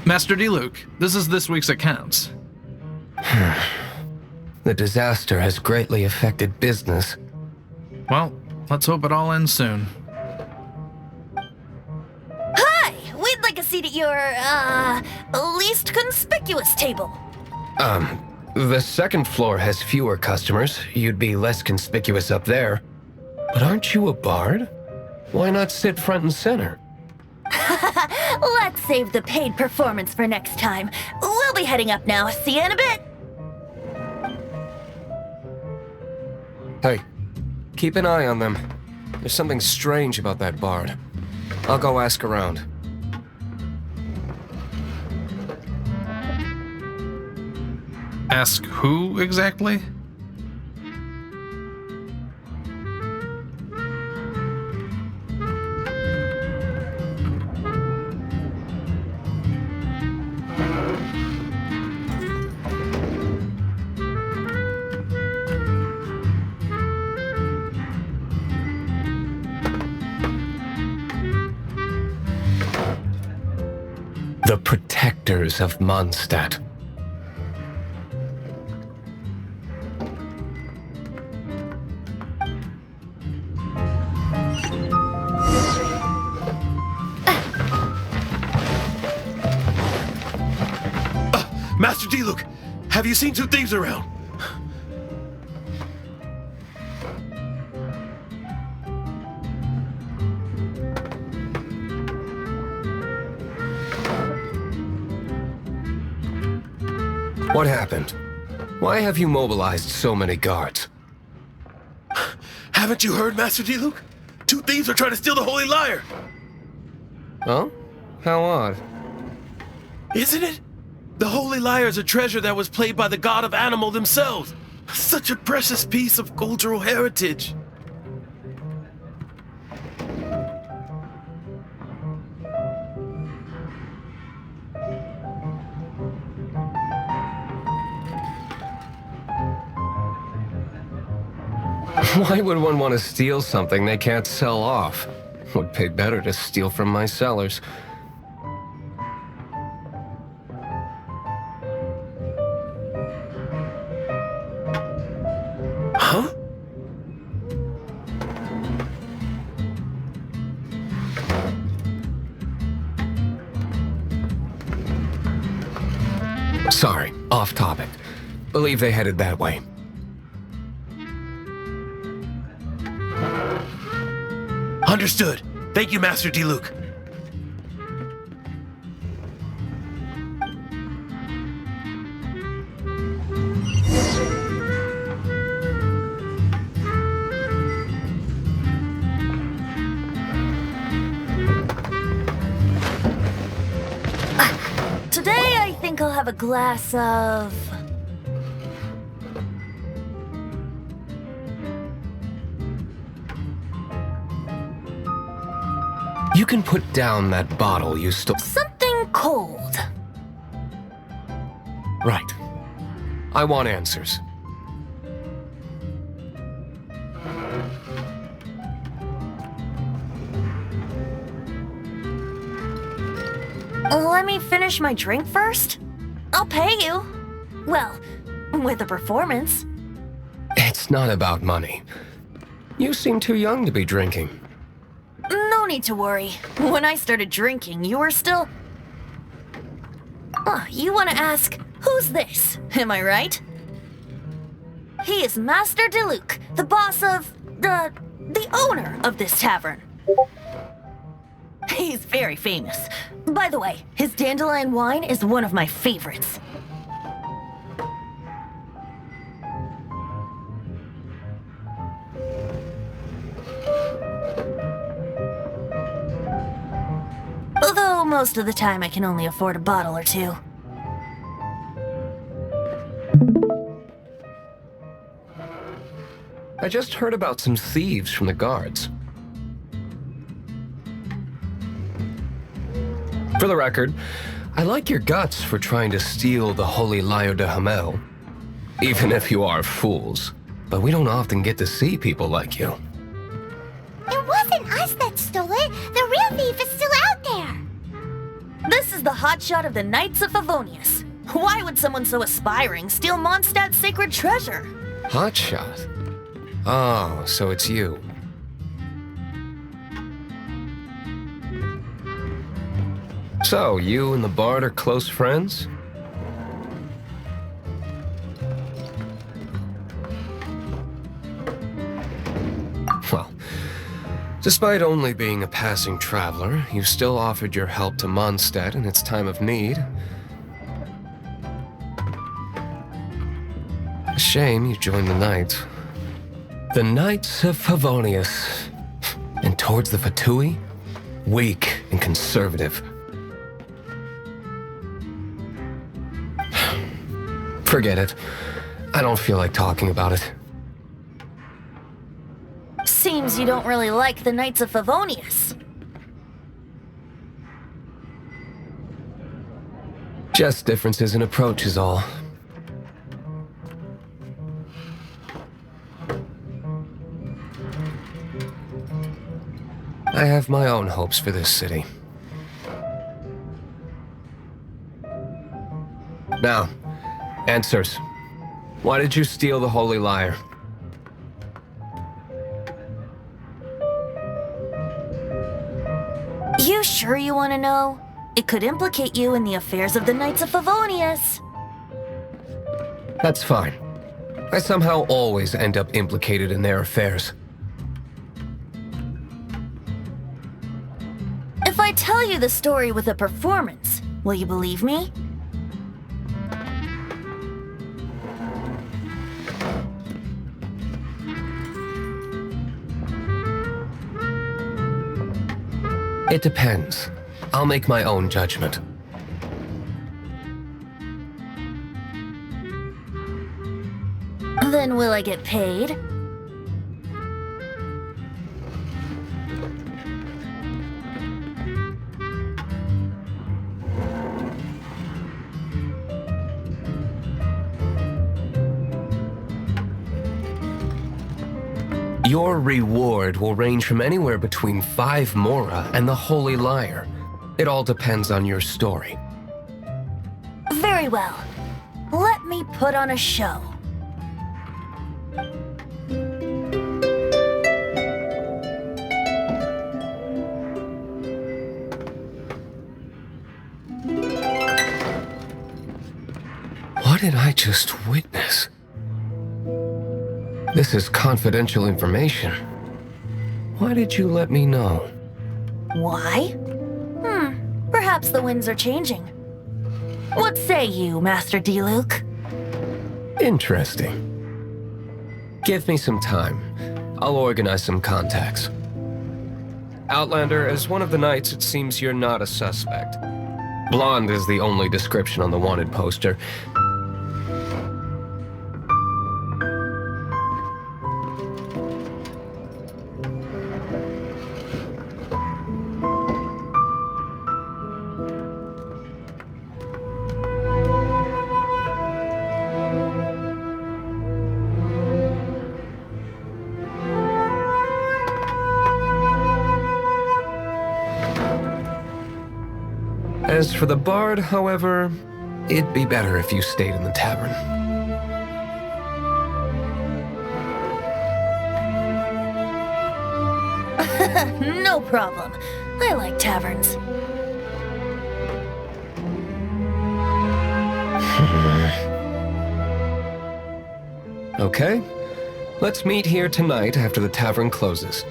Master D-Luke, this is this week's accounts. The disaster has greatly affected business. Well, let's hope it all ends soon. Hi! We'd like a seat at your, least conspicuous table. The second floor has fewer customers. You'd be less conspicuous up there. But aren't you a bard? Why not sit front and center? Let's save the paid performance for next time. We'll be heading up now. See you in a bit. Hey, keep an eye on them. There's something strange about that bard. I'll go ask around. Ask who exactly? The protectors of Mondstadt. Master D-Luke, have you seen two thieves around? What happened? Why have you mobilized so many guards? Haven't you heard, Master D-Luke? Two thieves are trying to steal the Holy Lyre! Oh? How odd. Isn't it? The Holy Lyre is a treasure that was played by the god of animal themselves. Such a precious piece of cultural heritage. Why would one want to steal something they can't sell off? Would pay better to steal from my sellers. Huh? Sorry, off topic. Believe they headed that way. Understood. Thank you, Master D-Luke. Today I think I'll have a glass of... You can put down that bottle you stole. something cold. Right. I want answers. Let me finish my drink first. I'll pay you. Well, with a performance. It's not about money. You seem too young to be drinking. No need to worry. When I started drinking, you were still... Oh, you want to ask, who's this? Am I right? He is Master Diluc, the boss of... the owner of this tavern. He's very famous. By the way, his dandelion wine is one of my favorites. Although most of the time I can only afford a bottle or two. I just heard about some thieves from the guards. For the record, I like your guts for trying to steal the Holy Lyre de Hamel. Even if you are fools. But we don't often get to see people like you. It wasn't us that stole it. The real thief is still out there. This is the hotshot of the Knights of Favonius. Why would someone so aspiring steal Mondstadt's sacred treasure? Hotshot? Oh, so it's you. So, you and the Bard are close friends? Well, despite only being a passing traveler, you still offered your help to Mondstadt in its time of need. A shame you joined the Knights. The Knights of Favonius. And towards the Fatui? Weak and conservative. Forget it. I don't feel like talking about it. Seems you don't really like the Knights of Favonius. Just differences in approach is all. I have my own hopes for this city. Now, answers. Why did you steal the Holy Lyre? You sure you want to know? It could implicate you in the affairs of the Knights of Favonius. That's fine. I somehow always end up implicated in their affairs. If I tell you the story with a performance, will you believe me? It depends. I'll make my own judgment. Then will I get paid? Your reward will range from anywhere between 5 Mora and the Holy Lyre. It all depends on your story. Very well. Let me put on a show. What did I just witness? This is confidential information. Why did you let me know? Why? Perhaps the winds are changing. What say you, Master Diluc? Interesting. Give me some time. I'll organize some contacts. Outlander, as one of the knights, it seems you're not a suspect. Blonde is the only description on the wanted poster. As for the bard, however, it'd be better if you stayed in the tavern. No problem. I like taverns. Okay, let's meet here tonight after the tavern closes.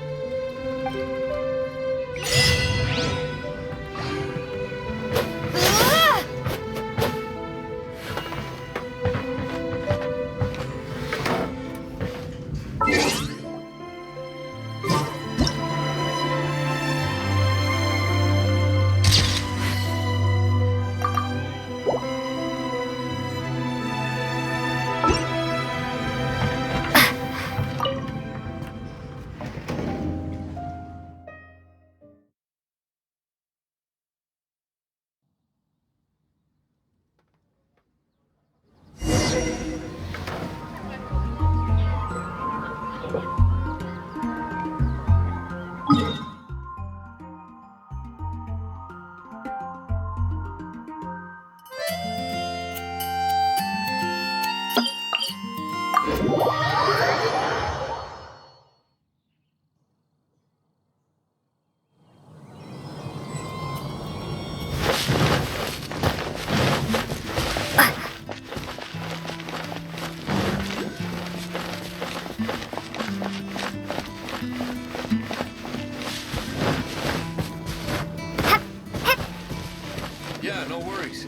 Yeah, no worries.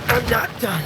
I'm not done.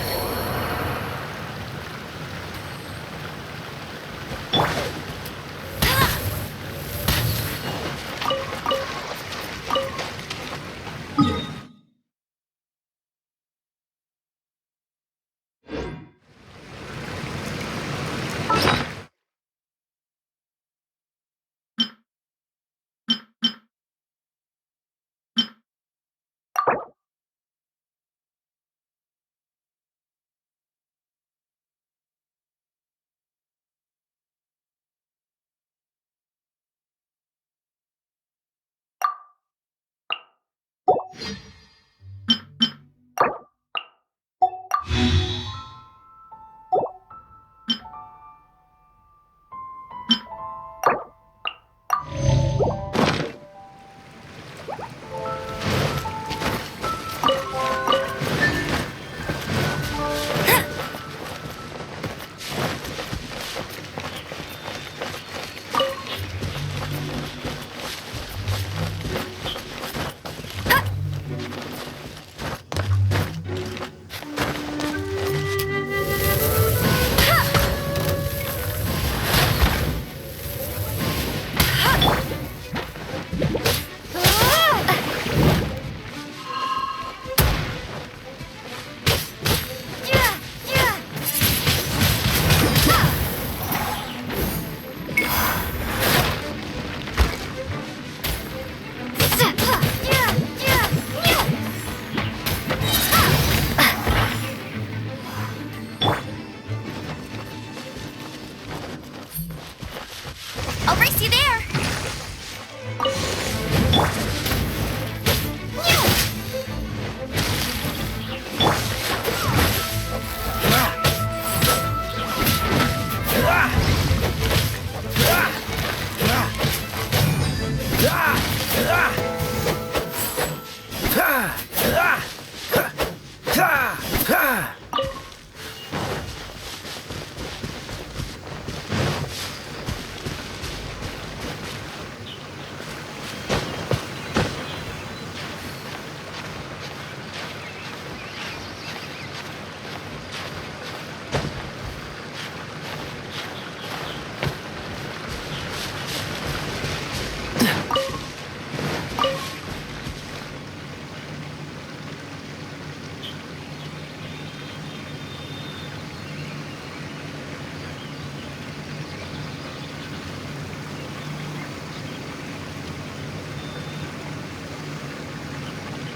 I'll race you there!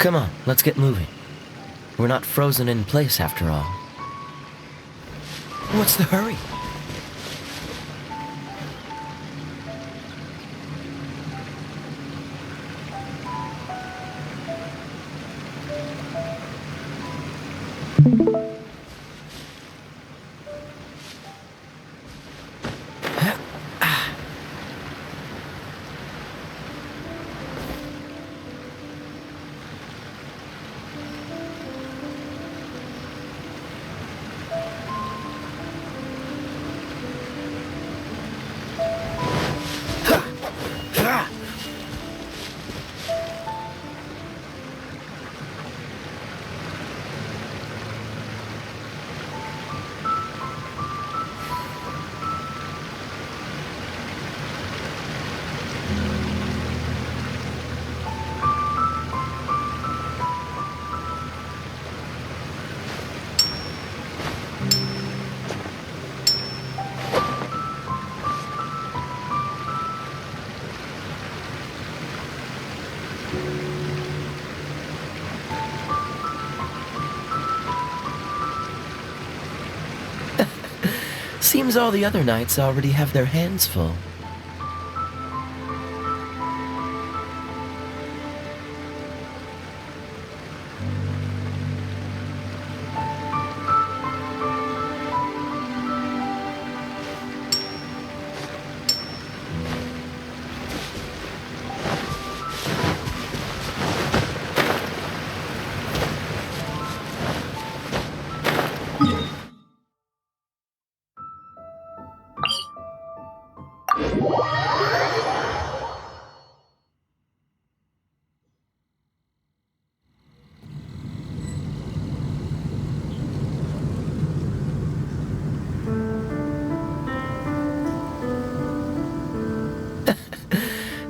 Come on, let's get moving. We're not frozen in place after all. What's the hurry? Seems all the other knights already have their hands full.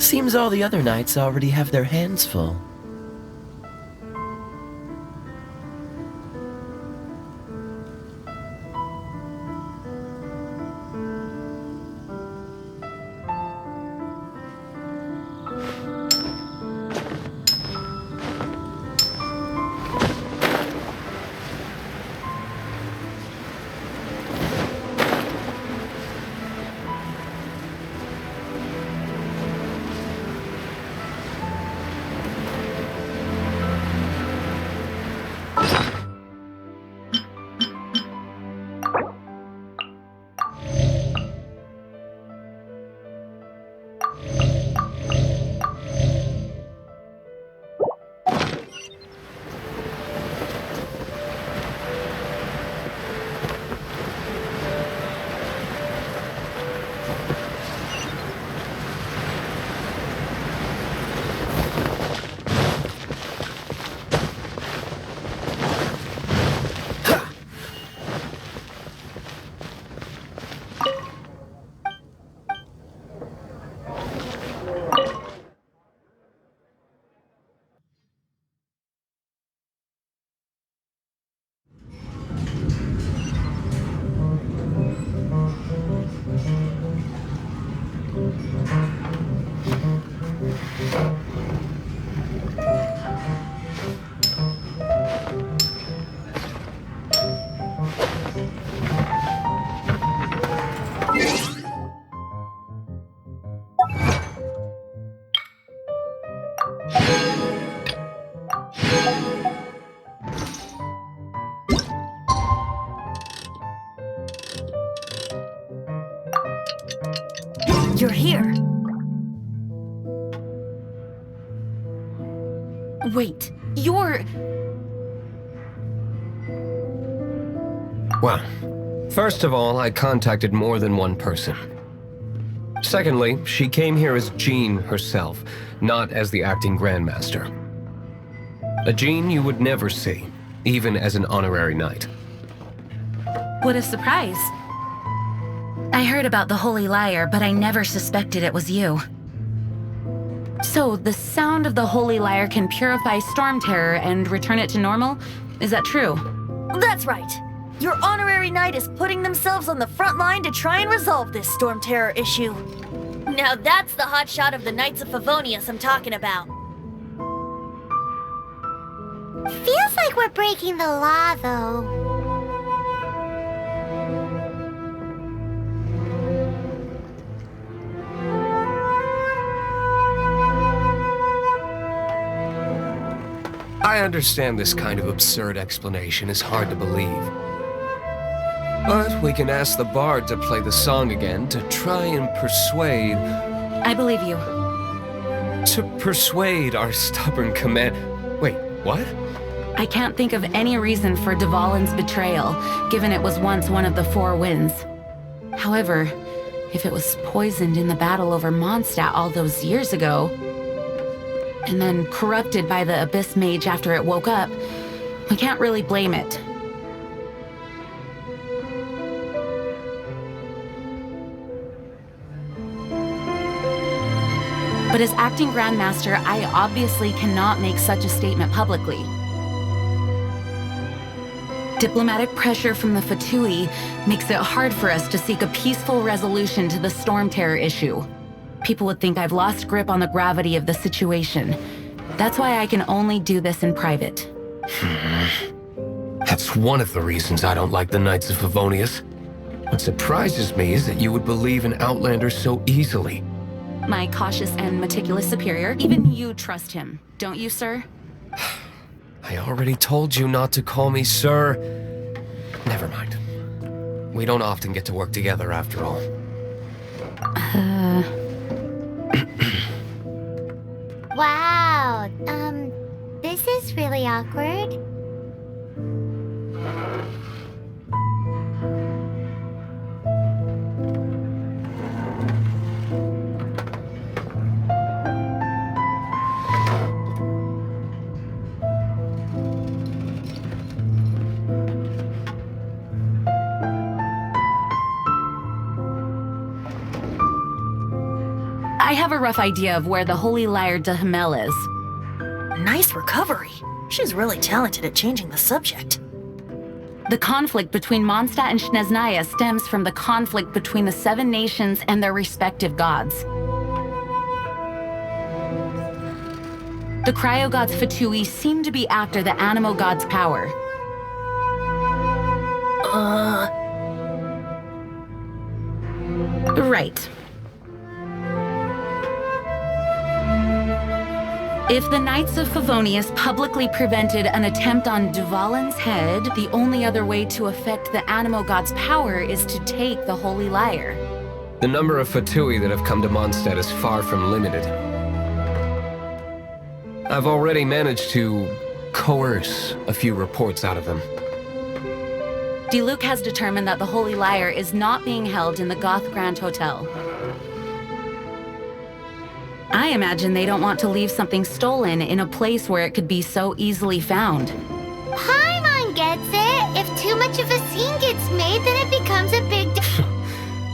Seems all the other knights already have their hands full. You're here. Wait, you're... Well, first of all, I contacted more than one person. Secondly, she came here as Jean herself, not as the acting Grandmaster. A Jean you would never see, even as an honorary knight. What a surprise. I heard about the Holy Liar, but I never suspected it was you. So, the sound of the Holy Liar can purify Storm Terror and return it to normal? Is that true? That's right. Your honorary knight is putting themselves on the front line to try and resolve this Storm Terror issue. Now that's the hotshot of the Knights of Favonius I'm talking about. Feels like we're breaking the law, though. I understand this kind of absurd explanation is hard to believe. But we can ask the bard to play the song again to try and persuade... I believe you. To persuade our stubborn command... Wait, what? I can't think of any reason for Dvalin's betrayal, given it was once one of the Four Winds. However, if it was poisoned in the battle over Mondstadt all those years ago, and then corrupted by the Abyss Mage after it woke up, we can't really blame it. But as acting Grandmaster, I obviously cannot make such a statement publicly. Diplomatic pressure from the Fatui makes it hard for us to seek a peaceful resolution to the Storm Terror issue. People would think I've lost grip on the gravity of the situation. That's why I can only do this in private. That's one of the reasons I don't like the Knights of Favonius. What surprises me is that you would believe in Outlanders so easily. My cautious and meticulous superior, even you trust him, don't you, sir? I already told you not to call me sir. Never mind. We don't often get to work together after all. Wow, this is really awkward. I I have a rough idea of where the Holy Lyre de Himmel is. Nice recovery. She's really talented at changing the subject. The conflict between Mondstadt and Snezhnaya stems from the conflict between the 7 nations and their respective gods. The cryo-gods Fatui seem to be after the Animo god's power. Right. If the Knights of Favonius publicly prevented an attempt on Dvalin's head, the only other way to affect the Animo god's power is to take the Holy Lyre. The number of Fatui that have come to Mondstadt is far from limited. I've already managed to coerce a few reports out of them. Diluc has determined that the Holy Lyre is not being held in the Goth Grand Hotel. I imagine they don't want to leave something stolen in a place where it could be so easily found. Paimon gets it. If too much of a scene gets made, then it becomes a big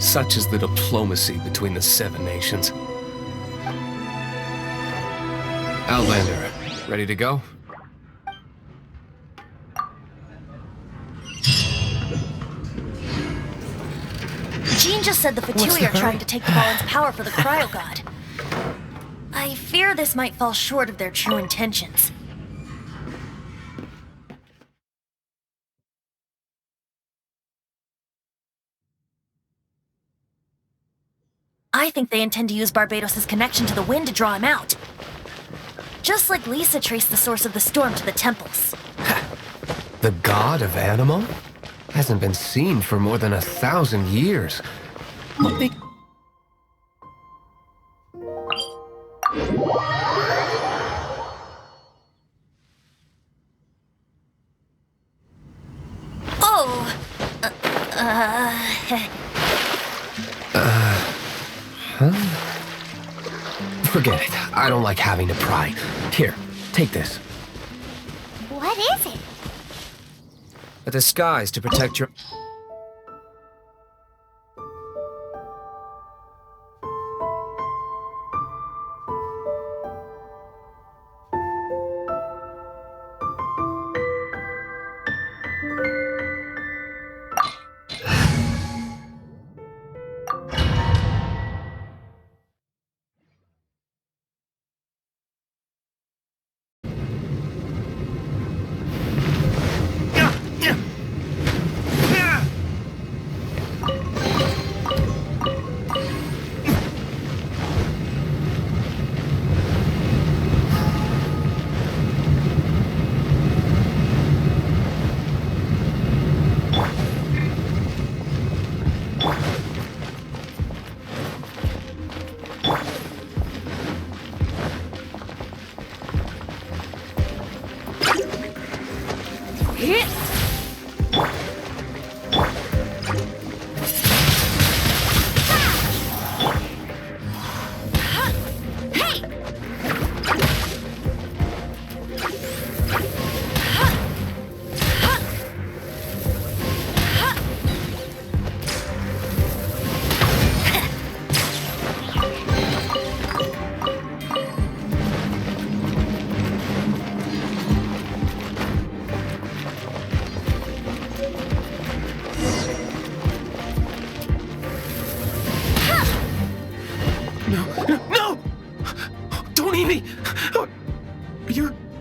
Such is the diplomacy between the 7 nations. Outlander, ready to go? Jean just said the Fatui are trying to take the Balin's power for the Cryo God. I fear this might fall short of their true intentions. I think they intend to use Barbados' connection to the wind to draw him out. Just like Lisa traced the source of the storm to the temples. The god of Animo? Hasn't been seen for more than 1,000 years. What they... Oh! Forget it. I don't like having to pry. Here, take this. What is it? A disguise to protect your...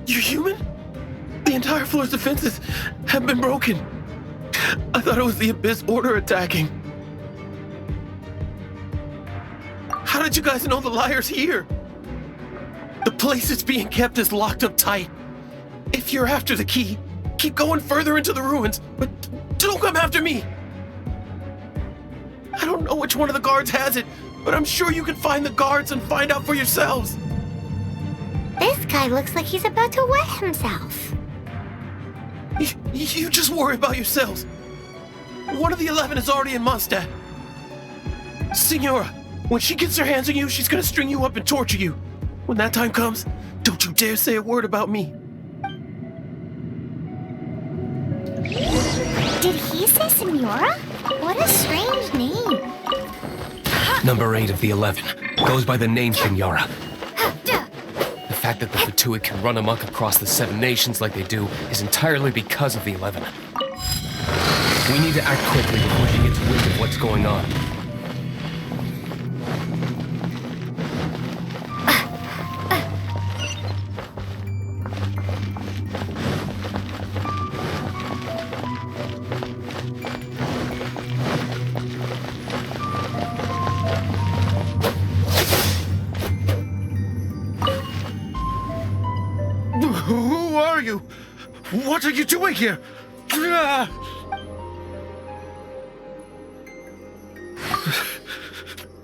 You're human? The entire floor's defenses have been broken. I thought it was the Abyss Order attacking. How did you guys know the Lyre's here? The place it's being kept is locked up tight. If you're after the key, keep going further into the ruins, but don't come after me. I don't know which one of the guards has it, but I'm sure you can find the guards and find out for yourselves. This guy looks like he's about to wet himself. You just worry about yourselves. One of the 11 is already in Mondstadt. Signora, when she gets her hands on you, she's gonna string you up and torture you. When that time comes, don't you dare say a word about me. Did he say Signora? What a strange name. Number 8 of the 11. Goes by the name Senora. The fact that the Fatuit can run amok across the 7 nations like they do is entirely because of the 11. We need to act quickly before she gets wind of what's going on. Who are you? What are you doing here?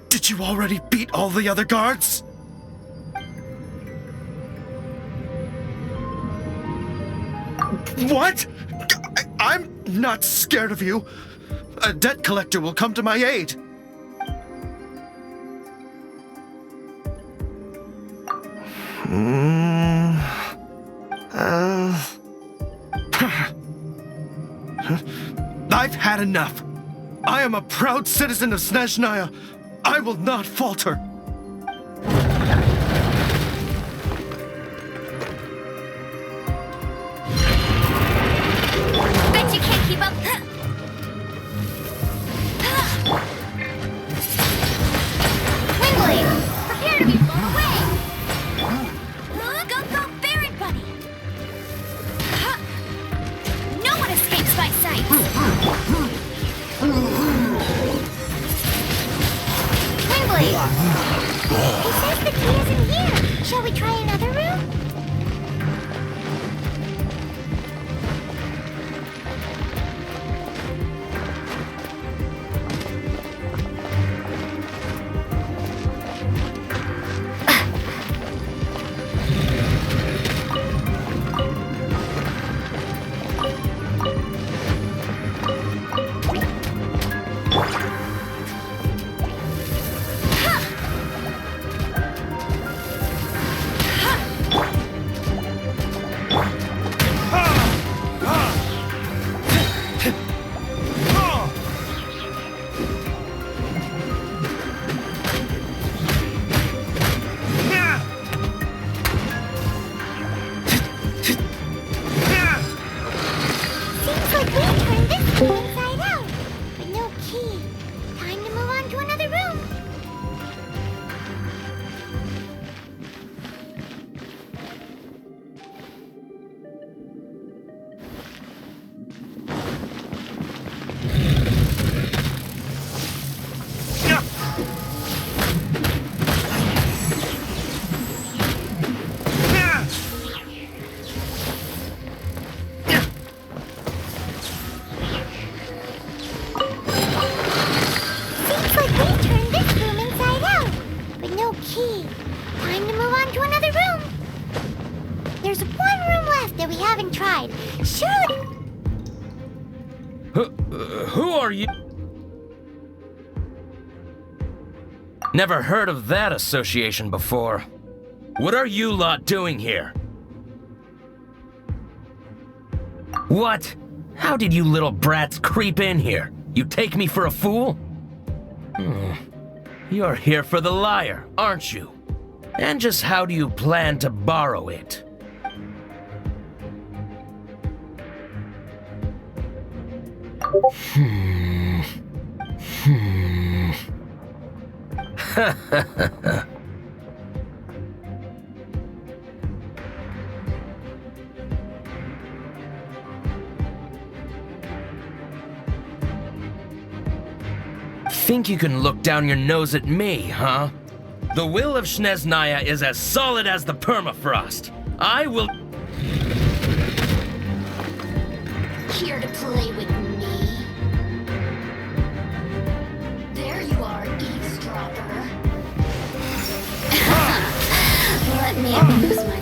Did you already beat all the other guards? What? I'm not scared of you. A debt collector will come to my aid. I've had enough. I am a proud citizen of Snezhnaya. I will not falter. Bet you can't keep up. Wingblade, prepare to be blown away. Go, Baron Bunny. No one escapes my sight. Wingblade. He says the key isn't here. Shall we try another room? Who are you? Never heard of that association before. What are you lot doing here? What? How did you little brats creep in here? You take me for a fool? You're here for the lyre, aren't you? And just how do you plan to borrow it? Think you can look down your nose at me, huh? The will of Snezhnaya is as solid as the permafrost. I will... Here to play with me. There you are, eavesdropper. Let me amuse myself.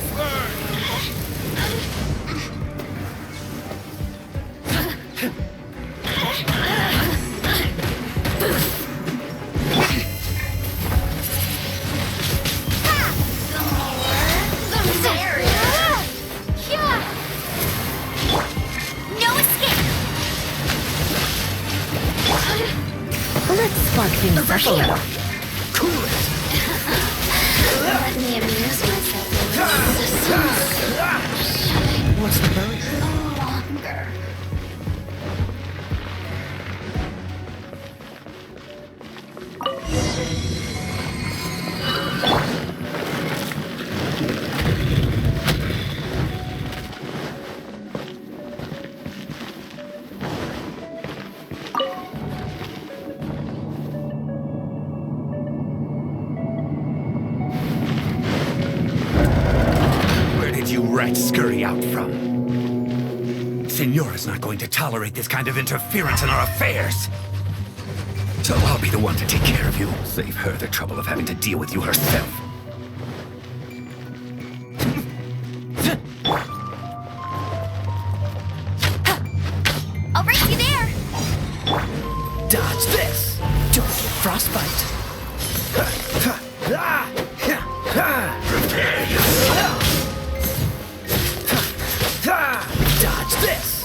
Let's spark things up a little. Cool it. Where did you rats scurry out from? Signora's not going to tolerate this kind of interference in our affairs. So I'll be the one to take care of you. Save her the trouble of having to deal with you herself. I'll race you there. Dodge this! Don't get frostbite. Prepare yourself. Dodge this!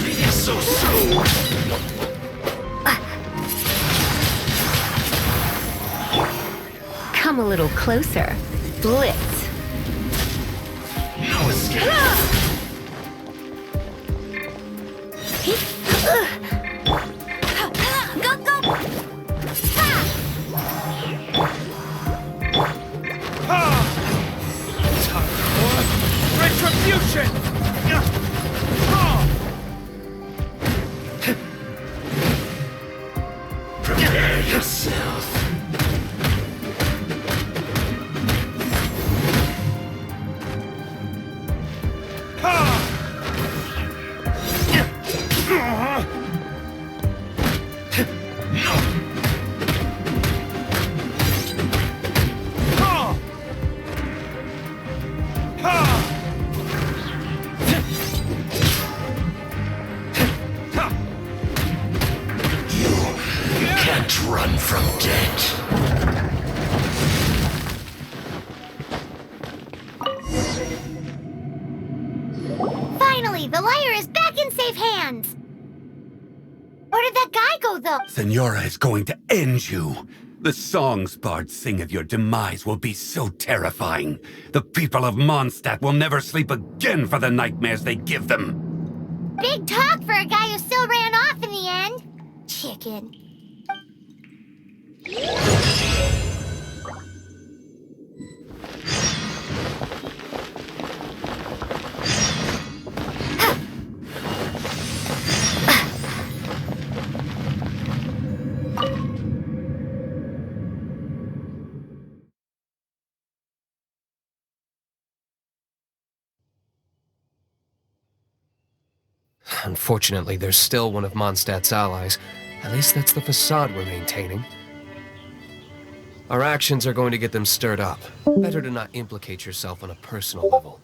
Leave so soon! Come a little closer. Blitz. No escape! Go, go! Retribution! Prepare yourself. Can't run from death. Finally, the liar is back in safe hands. Where did that guy go, though? Senora is going to end you. The songs bards sing of your demise will be so terrifying. The people of Mondstadt will never sleep again for the nightmares they give them. Big talk for a guy who still ran off in the end. Chicken. Unfortunately, there's still one of Mondstadt's allies. At least that's the facade we're maintaining. Our actions are going to get them stirred up. Better to not implicate yourself on a personal level.